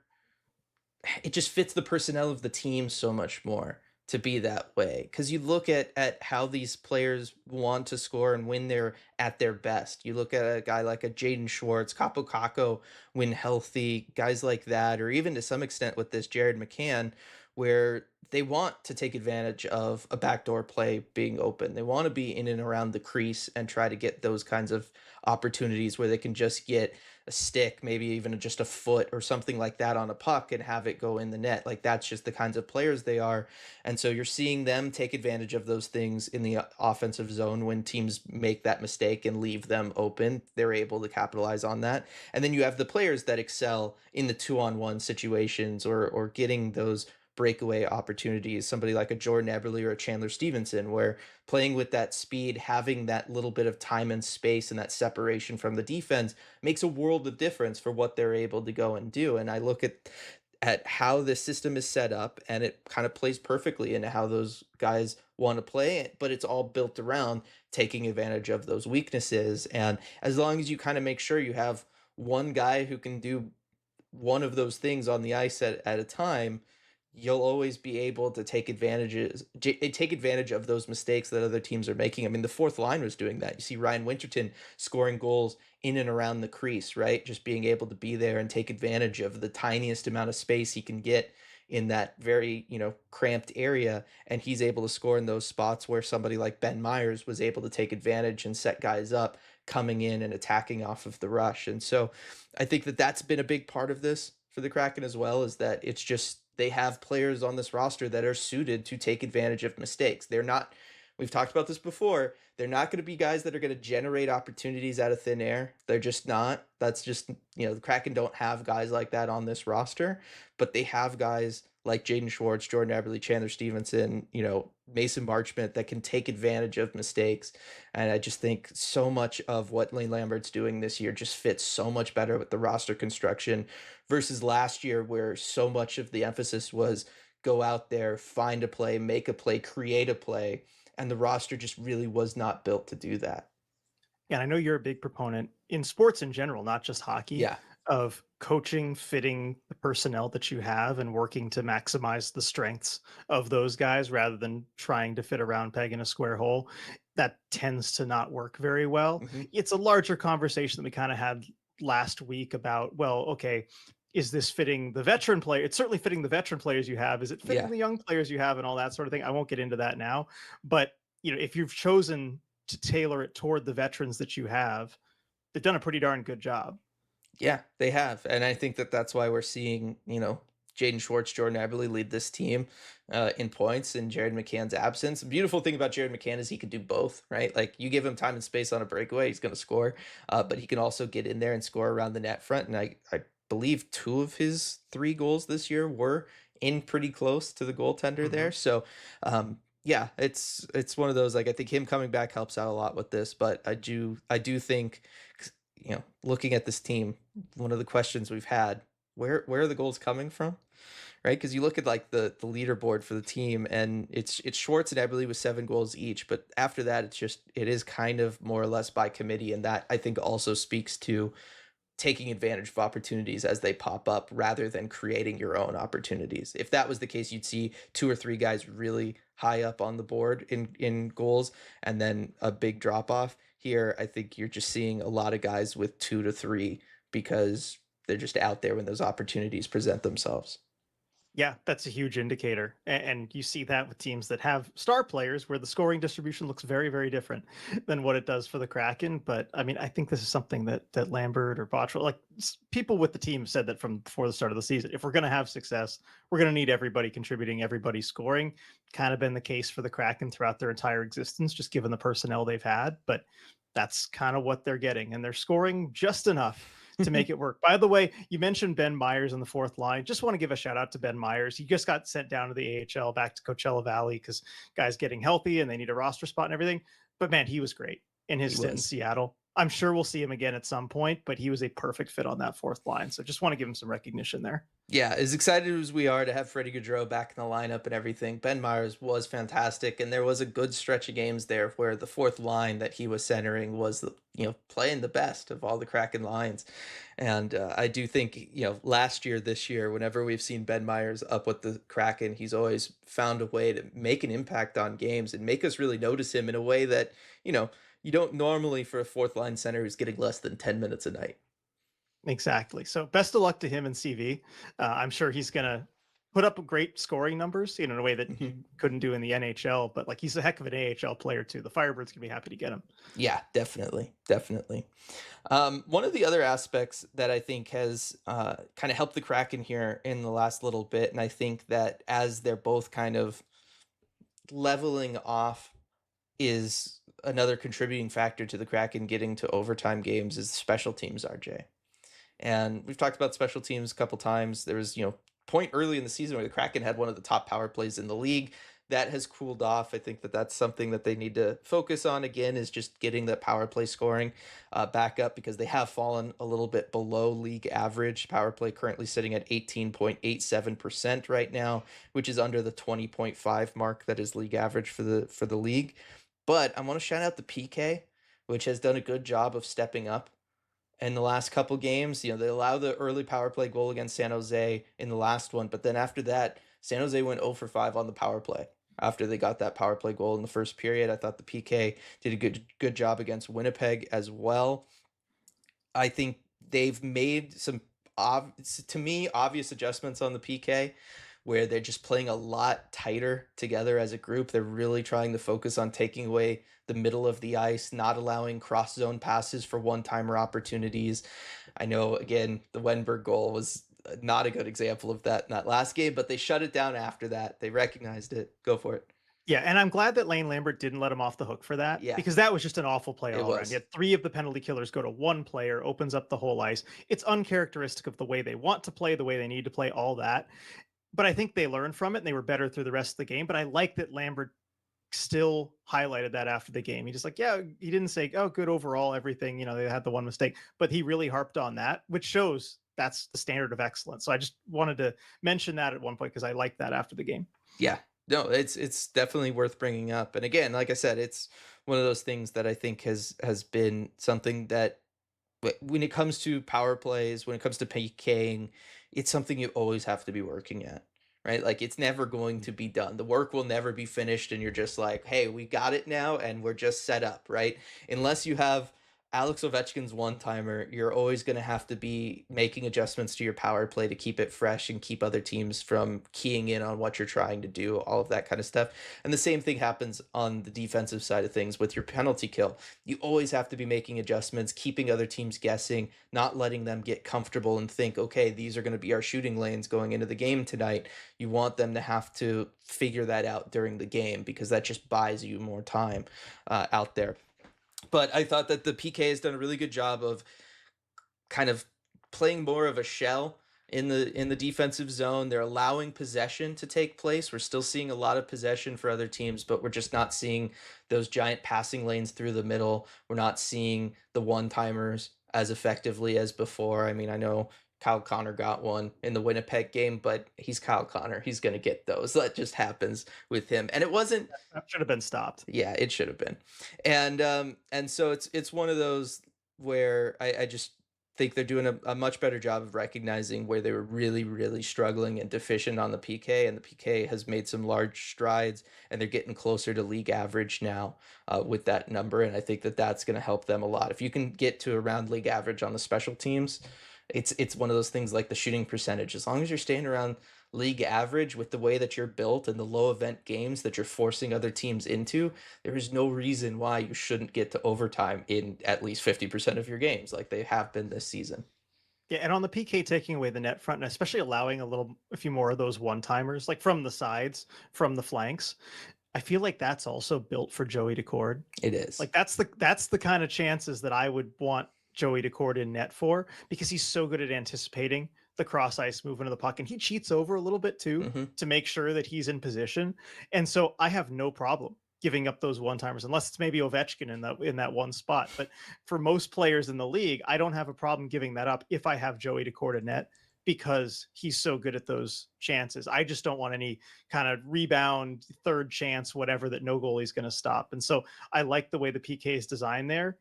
it just fits the personnel of the team so much more to be that way, because you look at how these players want to score and when they're at their best. You look at a guy like a Jaden Schwartz, Capo Caco, when healthy, guys like that, or even to some extent with this Jared McCann, where they want to take advantage of a backdoor play being open. They want to be in and around the crease and try to get those kinds of opportunities where they can just get a stick, maybe even just a foot or something like that on a puck and have it go in the net. Like that's just the kinds of players they are. And so you're seeing them take advantage of those things in the offensive zone when teams make that mistake and leave them open. They're able to capitalize on that. And then you have the players that excel in the 2-on-1 situations or getting those breakaway opportunities, somebody like a Jordan Eberle or a Chandler Stevenson, where playing with that speed, having that little bit of time and space and that separation from the defense makes a world of difference for what they're able to go and do. And I look at how this system is set up, and it kind of plays perfectly into how those guys want to play it, but it's all built around taking advantage of those weaknesses. And as long as you kind of make sure you have one guy who can do one of those things on the ice at a time, you'll always be able to take advantage of those mistakes that other teams are making. I mean, the fourth line was doing that. You see Ryan Winterton scoring goals in and around the crease, right? Just being able to be there and take advantage of the tiniest amount of space he can get in that very, cramped area, and he's able to score in those spots where somebody like Ben Myers was able to take advantage and set guys up coming in and attacking off of the rush. And so I think that that's been a big part of this for the Kraken as well, is that it's just they have players on this roster that are suited to take advantage of mistakes. They're not, we've talked about this before, they're not going to be guys that are going to generate opportunities out of thin air. They're just not. That's just, the Kraken don't have guys like that on this roster, but they have guys like Jaden Schwartz, Jordan Eberle, Chandler Stevenson, Mason Marchment that can take advantage of mistakes. And I just think so much of what Lane Lambert's doing this year just fits so much better with the roster construction versus last year, where so much of the emphasis was go out there, find a play, make a play, create a play. And the roster just really was not built to do that. And I know you're a big proponent in sports in general, not just hockey, Yeah. of coaching, fitting the personnel that you have and working to maximize the strengths of those guys rather than trying to fit a round peg in a square hole. That tends to not work very well. Hmm. It's a larger conversation that we kind of had last week about, well, okay, is this fitting the veteran player? It's certainly fitting the veteran players you have. Is it fitting Yeah. the young players you have and all that sort of thing? I won't get into that now. But, if you've chosen to tailor it toward the veterans that you have, they've done a pretty darn good job. Yeah, they have. And I think that that's why we're seeing, Jaden Schwartz, Jordan Eberle lead this team in points in Jared McCann's absence. The beautiful thing about Jared McCann is he can do both, right? Like you give him time and space on a breakaway, he's going to score, but he can also get in there and score around the net front. And I believe 2 of his 3 goals this year were in pretty close to the goaltender Mhm. there. So, yeah, it's one of those, like I think him coming back helps out a lot with this, but I do think looking at this team, one of the questions we've had where are the goals coming from? Right? Because you look at like the leaderboard for the team, and it's Schwartz and Eberle with 7 goals each. But after that, it is kind of more or less by committee, and that I think also speaks to taking advantage of opportunities as they pop up rather than creating your own opportunities. If that was the case, you'd see 2 or 3 guys really high up on the board in goals and then a big drop off. Here, I think you're just seeing a lot of guys with 2 to 3 because they're just out there when those opportunities present themselves. Yeah, that's a huge indicator. And you see that with teams that have star players where the scoring distribution looks very, very different than what it does for the Kraken. But I mean, I think this is something that Lambert or Bottrell, like people with the team said that from before the start of the season. If we're going to have success, we're going to need everybody contributing, everybody scoring. Kind of been the case for the Kraken throughout their entire existence, just given the personnel they've had. But that's kind of what they're getting. And they're scoring just enough to make it work. By the way, you mentioned Ben Myers on the fourth line. Just want to give a shout out to Ben Myers. He just got sent down to the AHL back to Coachella Valley because guys getting healthy and they need a roster spot and everything. But man, he was great in his He stint in was. Seattle. I'm sure we'll see him again at some point, but he was a perfect fit on that fourth line. So just want to give him some recognition there. Yeah, as excited as we are to have Freddie Gaudreau back in the lineup and everything, Ben Myers was fantastic, and there was a good stretch of games there where the fourth line that he was centering was, playing the best of all the Kraken lines. And I do think, last year, this year, whenever we've seen Ben Myers up with the Kraken, he's always found a way to make an impact on games and make us really notice him in a way that, you don't normally for a fourth line center who's getting less than 10 minutes a night. Exactly. So best of luck to him and CV. I'm sure he's going to put up great scoring numbers, in a way that Mhm. you couldn't do in the NHL, but like he's a heck of an AHL player too. The Firebirds can be happy to get him. Yeah, definitely, definitely. One of the other aspects that I think has kind of helped the Kraken here in the last little bit, and I think that as they're both kind of leveling off, is another contributing factor to the Kraken getting to overtime games is special teams, RJ. And we've talked about special teams a couple times. There was, point early in the season where the Kraken had one of the top power plays in the league. That has cooled off. I think that that's something that they need to focus on again, is just getting that power play scoring back up, because they have fallen a little bit below league average. Power play currently sitting at 18.87% right now, which is under the 20.5 mark that is league average for the league. But I want to shout out the PK, which has done a good job of stepping up in the last couple games. They allow the early power play goal against San Jose in the last one, but then after that, San Jose went 0 for 5 on the power play. After they got that power play goal in the first period, I thought the PK did a good job against Winnipeg as well. I think they've made some to me obvious adjustments on the PK, where they're just playing a lot tighter together as a group. They're really trying to focus on taking away the middle of the ice, not allowing cross zone passes for one-timer opportunities. I know, again, the Wenberg goal was not a good example of that in that last game, but they shut it down after that. They recognized it. Go for it. Yeah, and I'm glad that Lane Lambert didn't let him off the hook for that, Yeah, because that was just an awful play it all around. You was. had 3 of the penalty killers go to 1 player, opens up the whole ice. It's uncharacteristic of the way they want to play, the way they need to play, all that. But I think they learned from it and they were better through the rest of the game. But I like that Lambert still highlighted that after the game. He just like, yeah, he didn't say, oh, good overall, everything, they had the one mistake, but he really harped on that, which shows that's the standard of excellence. So I just wanted to mention that at one point because I liked that after the game. Yeah. No, it's definitely worth bringing up. And again, like I said, it's one of those things that I think has been something that when it comes to power plays, when it comes to PKing, it's something you always have to be working at, right? Like it's never going to be done. The work will never be finished, and you're just like, hey, we got it now, and we're just set up, right? Unless you have Alex Ovechkin's one timer, you're always going to have to be making adjustments to your power play to keep it fresh and keep other teams from keying in on what you're trying to do, all of that kind of stuff. And the same thing happens on the defensive side of things with your penalty kill. You always have to be making adjustments, keeping other teams guessing, not letting them get comfortable and think, okay, these are going to be our shooting lanes going into the game tonight. You want them to have to figure that out during the game, because that just buys you more time out there. But I thought that the PK has done a really good job of kind of playing more of a shell in the defensive zone. They're allowing possession to take place. We're still seeing a lot of possession for other teams, but we're just not seeing those giant passing lanes through the middle. We're not seeing the one-timers as effectively as before. I mean, I know Kyle Connor got one in the Winnipeg game, but he's Kyle Connor. He's going to get those. That just happens with him. And it wasn't That should have been stopped. yeah, it should have been. And so it's one of those where I just think they're doing a much better job of recognizing where they were really, really struggling and deficient on the PK, and the PK has made some large strides, and they're getting closer to league average now with that number, and I think that that's going to help them a lot. If you can get to around league average on the special teams, it's one of those things like the shooting percentage. As long as you're staying around league average with the way that you're built and the low event games that you're forcing other teams into, there is no reason why you shouldn't get to overtime in at least 50% of your games like they have been this season. Yeah, and on the PK, taking away the net front and especially allowing a few more of those one-timers, like from the sides, from the flanks, I feel like that's also built for Joey Daccord. It is. Like that's the kind of chances that I would want Joey Daccord in net for, because he's so good at anticipating the cross ice movement of the puck, and he cheats over a little bit too Hmm. to make sure that he's in position. And so I have no problem giving up those one timers, unless it's maybe Ovechkin in that one spot. But for most players in the league, I don't have a problem giving that up if I have Joey Daccord in net, because he's so good at those chances. I just don't want any kind of rebound, third chance, whatever, that no goalie's going to stop. And so I like the way the PK is designed there.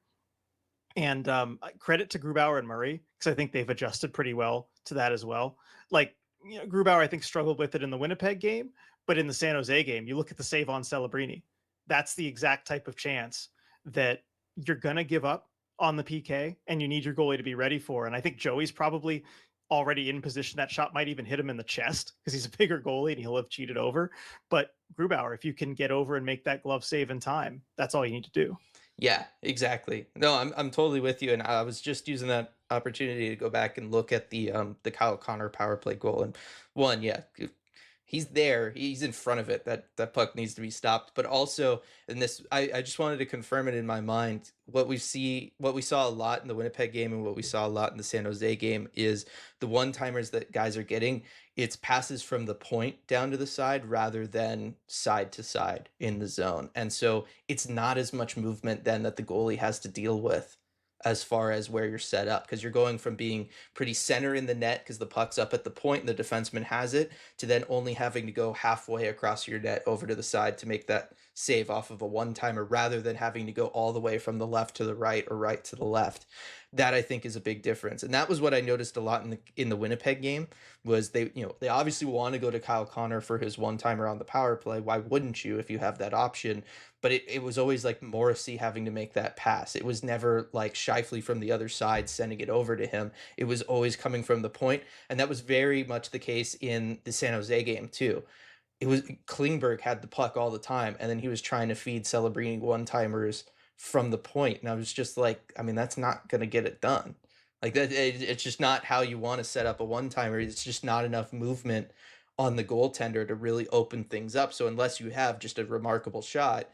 And credit to Grubauer and Murray, because I think they've adjusted pretty well to that as well. Like, Grubauer, I think, struggled with it in the Winnipeg game, but in the San Jose game, you look at the save on Celebrini. That's the exact type of chance that you're going to give up on the PK, and you need your goalie to be ready for. And I think Joey's probably already in position. That shot might even hit him in the chest because he's a bigger goalie and he'll have cheated over. But Grubauer, if you can get over and make that glove save in time, that's all you need to do. Yeah, exactly. No, I'm totally with you, and I was just using that opportunity to go back and look at the Kyle Connor power play goal, and one, yeah, he's there, he's in front of it. That puck needs to be stopped. But also, and this, I just wanted to confirm it in my mind. What we saw a lot in the Winnipeg game, and what we saw a lot in the San Jose game is the one timers that guys are getting. It's passes from the point down to the side rather than side to side in the zone. And so it's not as much movement then that the goalie has to deal with as far as where you're set up, because you're going from being pretty center in the net because the puck's up at the point and the defenseman has it, to then only having to go halfway across your net over to the side to make that save off of a one timer rather than having to go all the way from the left to the right or right to the left. That I think is a big difference. And that was what I noticed a lot in the Winnipeg game was they obviously want to go to Kyle Connor for his one timer on the power play. Why wouldn't you if you have that option? But it was always like Morrissey having to make that pass. It was never like Shifley from the other side sending it over to him. It was always coming from the point, and that was very much the case in the San Jose game too. It was Klingberg had the puck all the time, and then he was trying to feed Celebrini one timers from the point, and I was just like, I mean, that's not going to get it done. Like that, it's just not how you want to set up a one timer. It's just not enough movement on the goaltender to really open things up. So unless you have just a remarkable shot,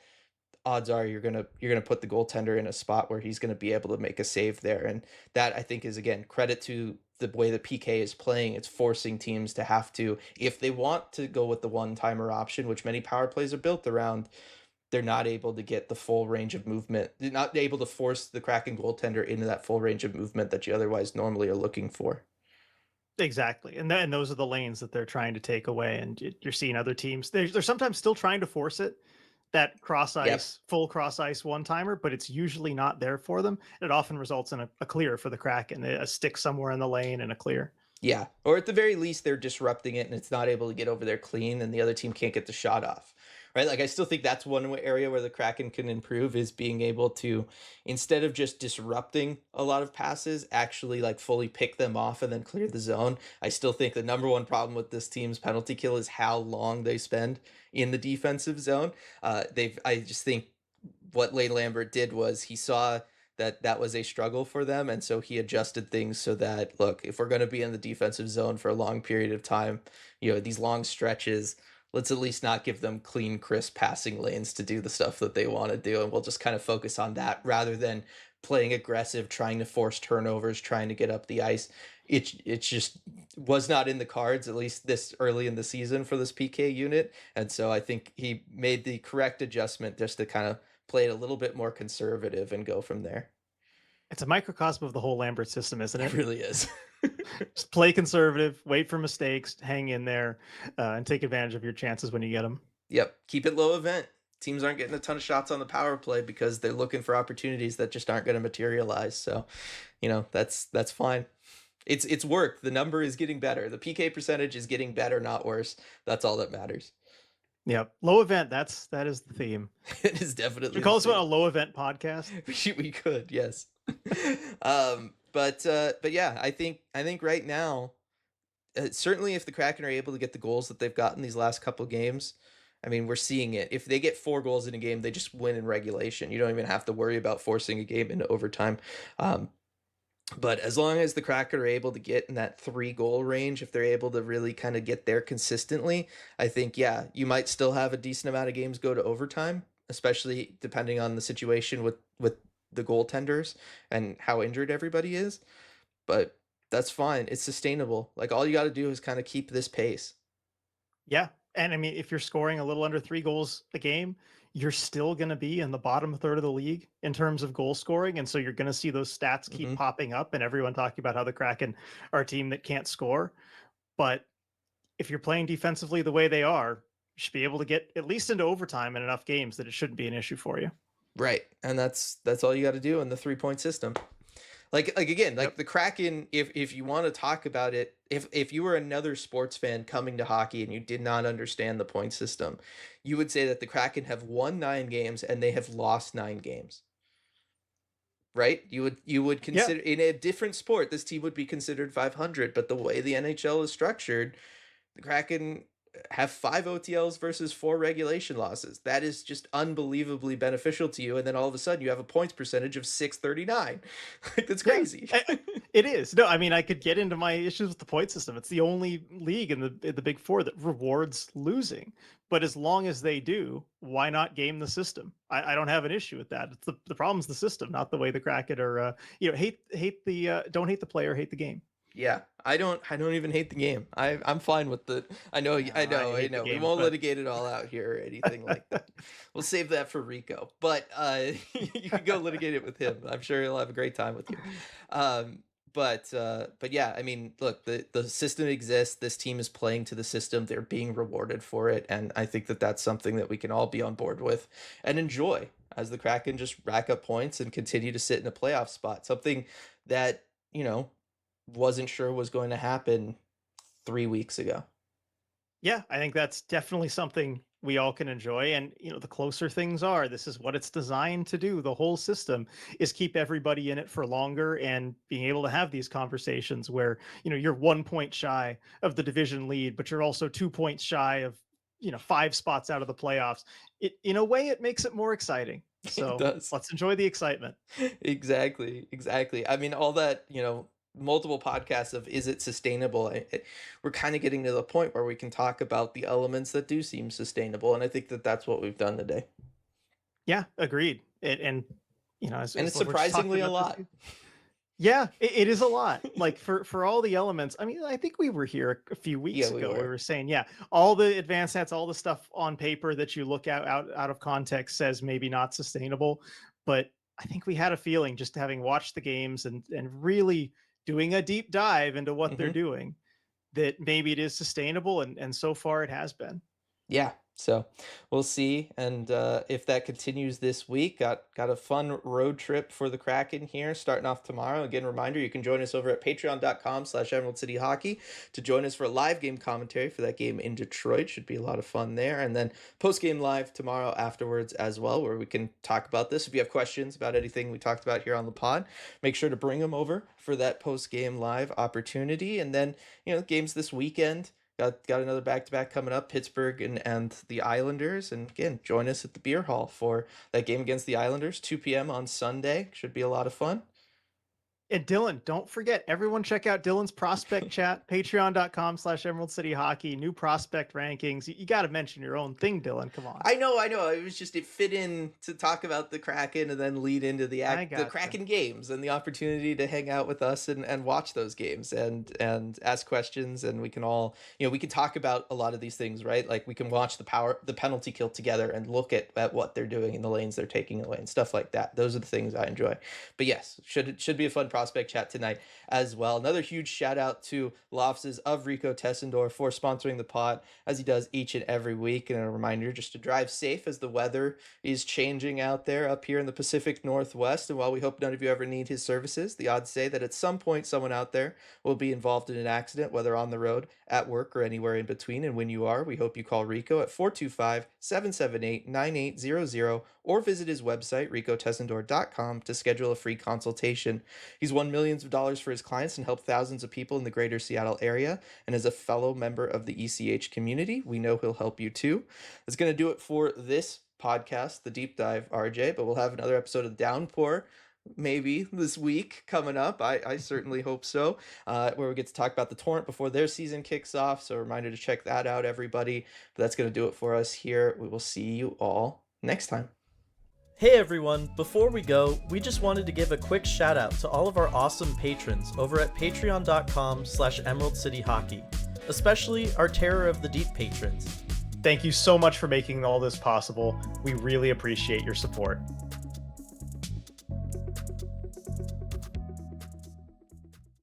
odds are you're gonna put the goaltender in a spot where he's gonna be able to make a save there. And that I think is again credit to the way the PK is playing. It's forcing teams to have to, if they want to go with the one timer option, which many power plays are built around, they're not able to get the full range of movement. They're not able to force the Kraken goaltender into that full range of movement that you otherwise normally are looking for. Exactly. And those are the lanes that they're trying to take away. And you're seeing other teams, they're sometimes still trying to force it, that cross Yep. ice, full cross ice one timer, but it's usually not there for them. It often results in a clear for the Kraken, a stick somewhere in the lane and a clear. Yeah, or at the very least, they're disrupting it and it's not able to get over there clean, and the other team can't get the shot off. Right? Like, I still think that's one area where the Kraken can improve is being able to, instead of just disrupting a lot of passes, actually like fully pick them off and then clear the zone. I still think the number one problem with this team's penalty kill is how long they spend in the defensive zone. I just think what Lane Lambert did was he saw that that was a struggle for them, and so he adjusted things so that, look, if we're going to be in the defensive zone for a long period of time, these long stretches, let's at least not give them clean crisp passing lanes to do the stuff that they want to do, and we'll just kind of focus on that rather than playing aggressive, trying to force turnovers, trying to get up the ice. It just was not in the cards, at least this early in the season, for this PK unit, and so I think he made the correct adjustment just to kind of play it a little bit more conservative and go from there. It's a microcosm of the whole Lambert system, isn't It it? really is. Just play conservative, wait for mistakes, hang in there, and take advantage of your chances when you get them. Yep. Keep it low event. Teams aren't getting a ton of shots on the power play because they're looking for opportunities that just aren't going to materialize. So, that's fine. It's worked. The number is getting better. The PK percentage is getting better, not worse. That's all that matters. Yep. Low event, that is the theme. It is Should definitely we call the this one a theme. low event podcast? We could, yes. But yeah, I think right now, certainly if the Kraken are able to get the goals that they've gotten these last couple games, I mean, we're seeing it. If they get 4 goals in a game, they just win in regulation. You don't even have to worry about forcing a game into overtime. Um, but as long as the Kraken are able to get in that 3 goal range, if they're able to really kind of get there consistently, I think, yeah, you might still have a decent amount of games go to overtime, especially depending on the situation with the goaltenders and how injured everybody is. But that's fine. It's sustainable. Like all you got to do is kind of keep this pace. Yeah. And I mean, if you're scoring a little under 3 goals a game, you're still going to be in the bottom third of the league in terms of goal scoring. And so you're going to see those stats keep Hmm. popping up and everyone talking about how the Kraken are a team that can't score. But if you're playing defensively the way they are, you should be able to get at least into overtime in enough games that it shouldn't be an issue for you. Right. And that's all you got to do in the 3-point system. Like again, like Yep. the Kraken, if you want to talk about it, if you were another sports fan coming to hockey and you did not understand the point system, you would say that the Kraken have won 9 games and they have lost 9 games. Right? You would Yeah. consider in a different sport, this team would be considered 500, but the way the NHL is structured, the Kraken have 5 OTLs versus 4 regulation losses. That is just unbelievably beneficial to you. And then all of a sudden you have a points percentage of 639. Like that's Yeah, crazy. it is. No, I mean, I could get into my issues with the point system. It's the only league in the Big Four that rewards losing. But as long as they do, why not game the system? I don't have an issue with that. It's the problem's the system, not the way the Kraken are. Hate the don't hate the player, hate the game. Yeah, I don't even hate the game. I'm fine with the I know No, I know I I hate the know. We game, won't but litigate it all out here or anything like that. We'll save that for Rico. But you can go litigate it with him. I'm sure he'll have a great time with you. Um but yeah, I mean, look, the system exists. This team is playing to the system. They're being rewarded for it, and I think that that's something that we can all be on board with and enjoy as the Kraken just rack up points and continue to sit in a playoff spot. Something that, you know, wasn't sure was going to happen 3 weeks ago. yeah, I think that's definitely something we all can enjoy. And the closer things are, this is what it's designed to do. The whole system is keep everybody in it for longer and being able to have these conversations where you're 1 point shy of the division lead, but you're also 2 points shy of 5 spots out of the playoffs. In a way, it makes it more exciting. It So does. let's enjoy the excitement. Exactly. I mean, all that, multiple podcasts of is it sustainable? We're kind of getting to the point where we can talk about the elements that do seem sustainable. And I think that that's what we've done today. Yeah, agreed. And And as it's we're just talking surprisingly a about lot. yeah, it is a lot. Like for all the elements. I mean, I think we were here a few weeks Yeah, we ago where we were. were saying, yeah, all the advanced stats, all the stuff on paper that you look out of context says maybe not sustainable. But I think we had a feeling just having watched the games and really doing a deep dive into what they're Hmm. doing that maybe it is sustainable and so far it has been. Yeah. So we'll see, and if that continues this week, got a fun road trip for the Kraken here, starting off tomorrow. Again, reminder, you can join us over at patreon.com/Emerald City Hockey to join us for a live game commentary for that game in Detroit. Should be a lot of fun there, and then post game live tomorrow afterwards as well, where we can talk about this. If you have questions about anything we talked about here on the pod, make sure to bring them over for that post game live opportunity, and then games this weekend. Got another back-to-back coming up, Pittsburgh and the Islanders. And again, join us at the Beer Hall for that game against the Islanders, 2 p.m. on Sunday. Should be a lot of fun. And Dylan, don't forget, everyone check out Dylan's prospect chat, patreon.com/Emerald City Hockey, new prospect rankings. You got to mention your own thing, Dylan. Come on. I know. It was just, it fit in to talk about the Kraken and then lead into the gotcha. Kraken games and the opportunity to hang out with us and watch those games and ask questions. And we can all, we can talk about a lot of these things, right? Like we can watch the penalty kill together and look at what they're doing in the lanes they're taking away and stuff like that. Those are the things I enjoy. But yes, should be a fun prospect chat tonight as well. Another huge shout out to the offices of Rico Tessendorf for sponsoring the pod as he does each and every week. And a reminder just to drive safe as the weather is changing out there up here in the Pacific Northwest. And while we hope none of you ever need his services, the odds say that at some point someone out there will be involved in an accident, whether on the road, at work, or anywhere in between. And when you are, we hope you call Rico at 425-778-9800 or visit his website, ricotessendor.com, to schedule a free consultation. He's won millions of dollars for his clients and helped thousands of people in the greater Seattle area. And as a fellow member of the ECH community, we know he'll help you too. That's going to do it for this podcast, The Deep Dive, RJ, but we'll have another episode of Downpour maybe this week coming up. I certainly hope so, where we get to talk about the Torrent before their season kicks off. So a reminder to check that out, everybody. But that's going to do it for us here. We will see you all next time. Hey everyone, before we go, we just wanted to give a quick shout out to all of our awesome patrons over at patreon.com/Emerald City Hockey, especially our Terror of the Deep patrons. Thank you so much for making all this possible. We really appreciate your support.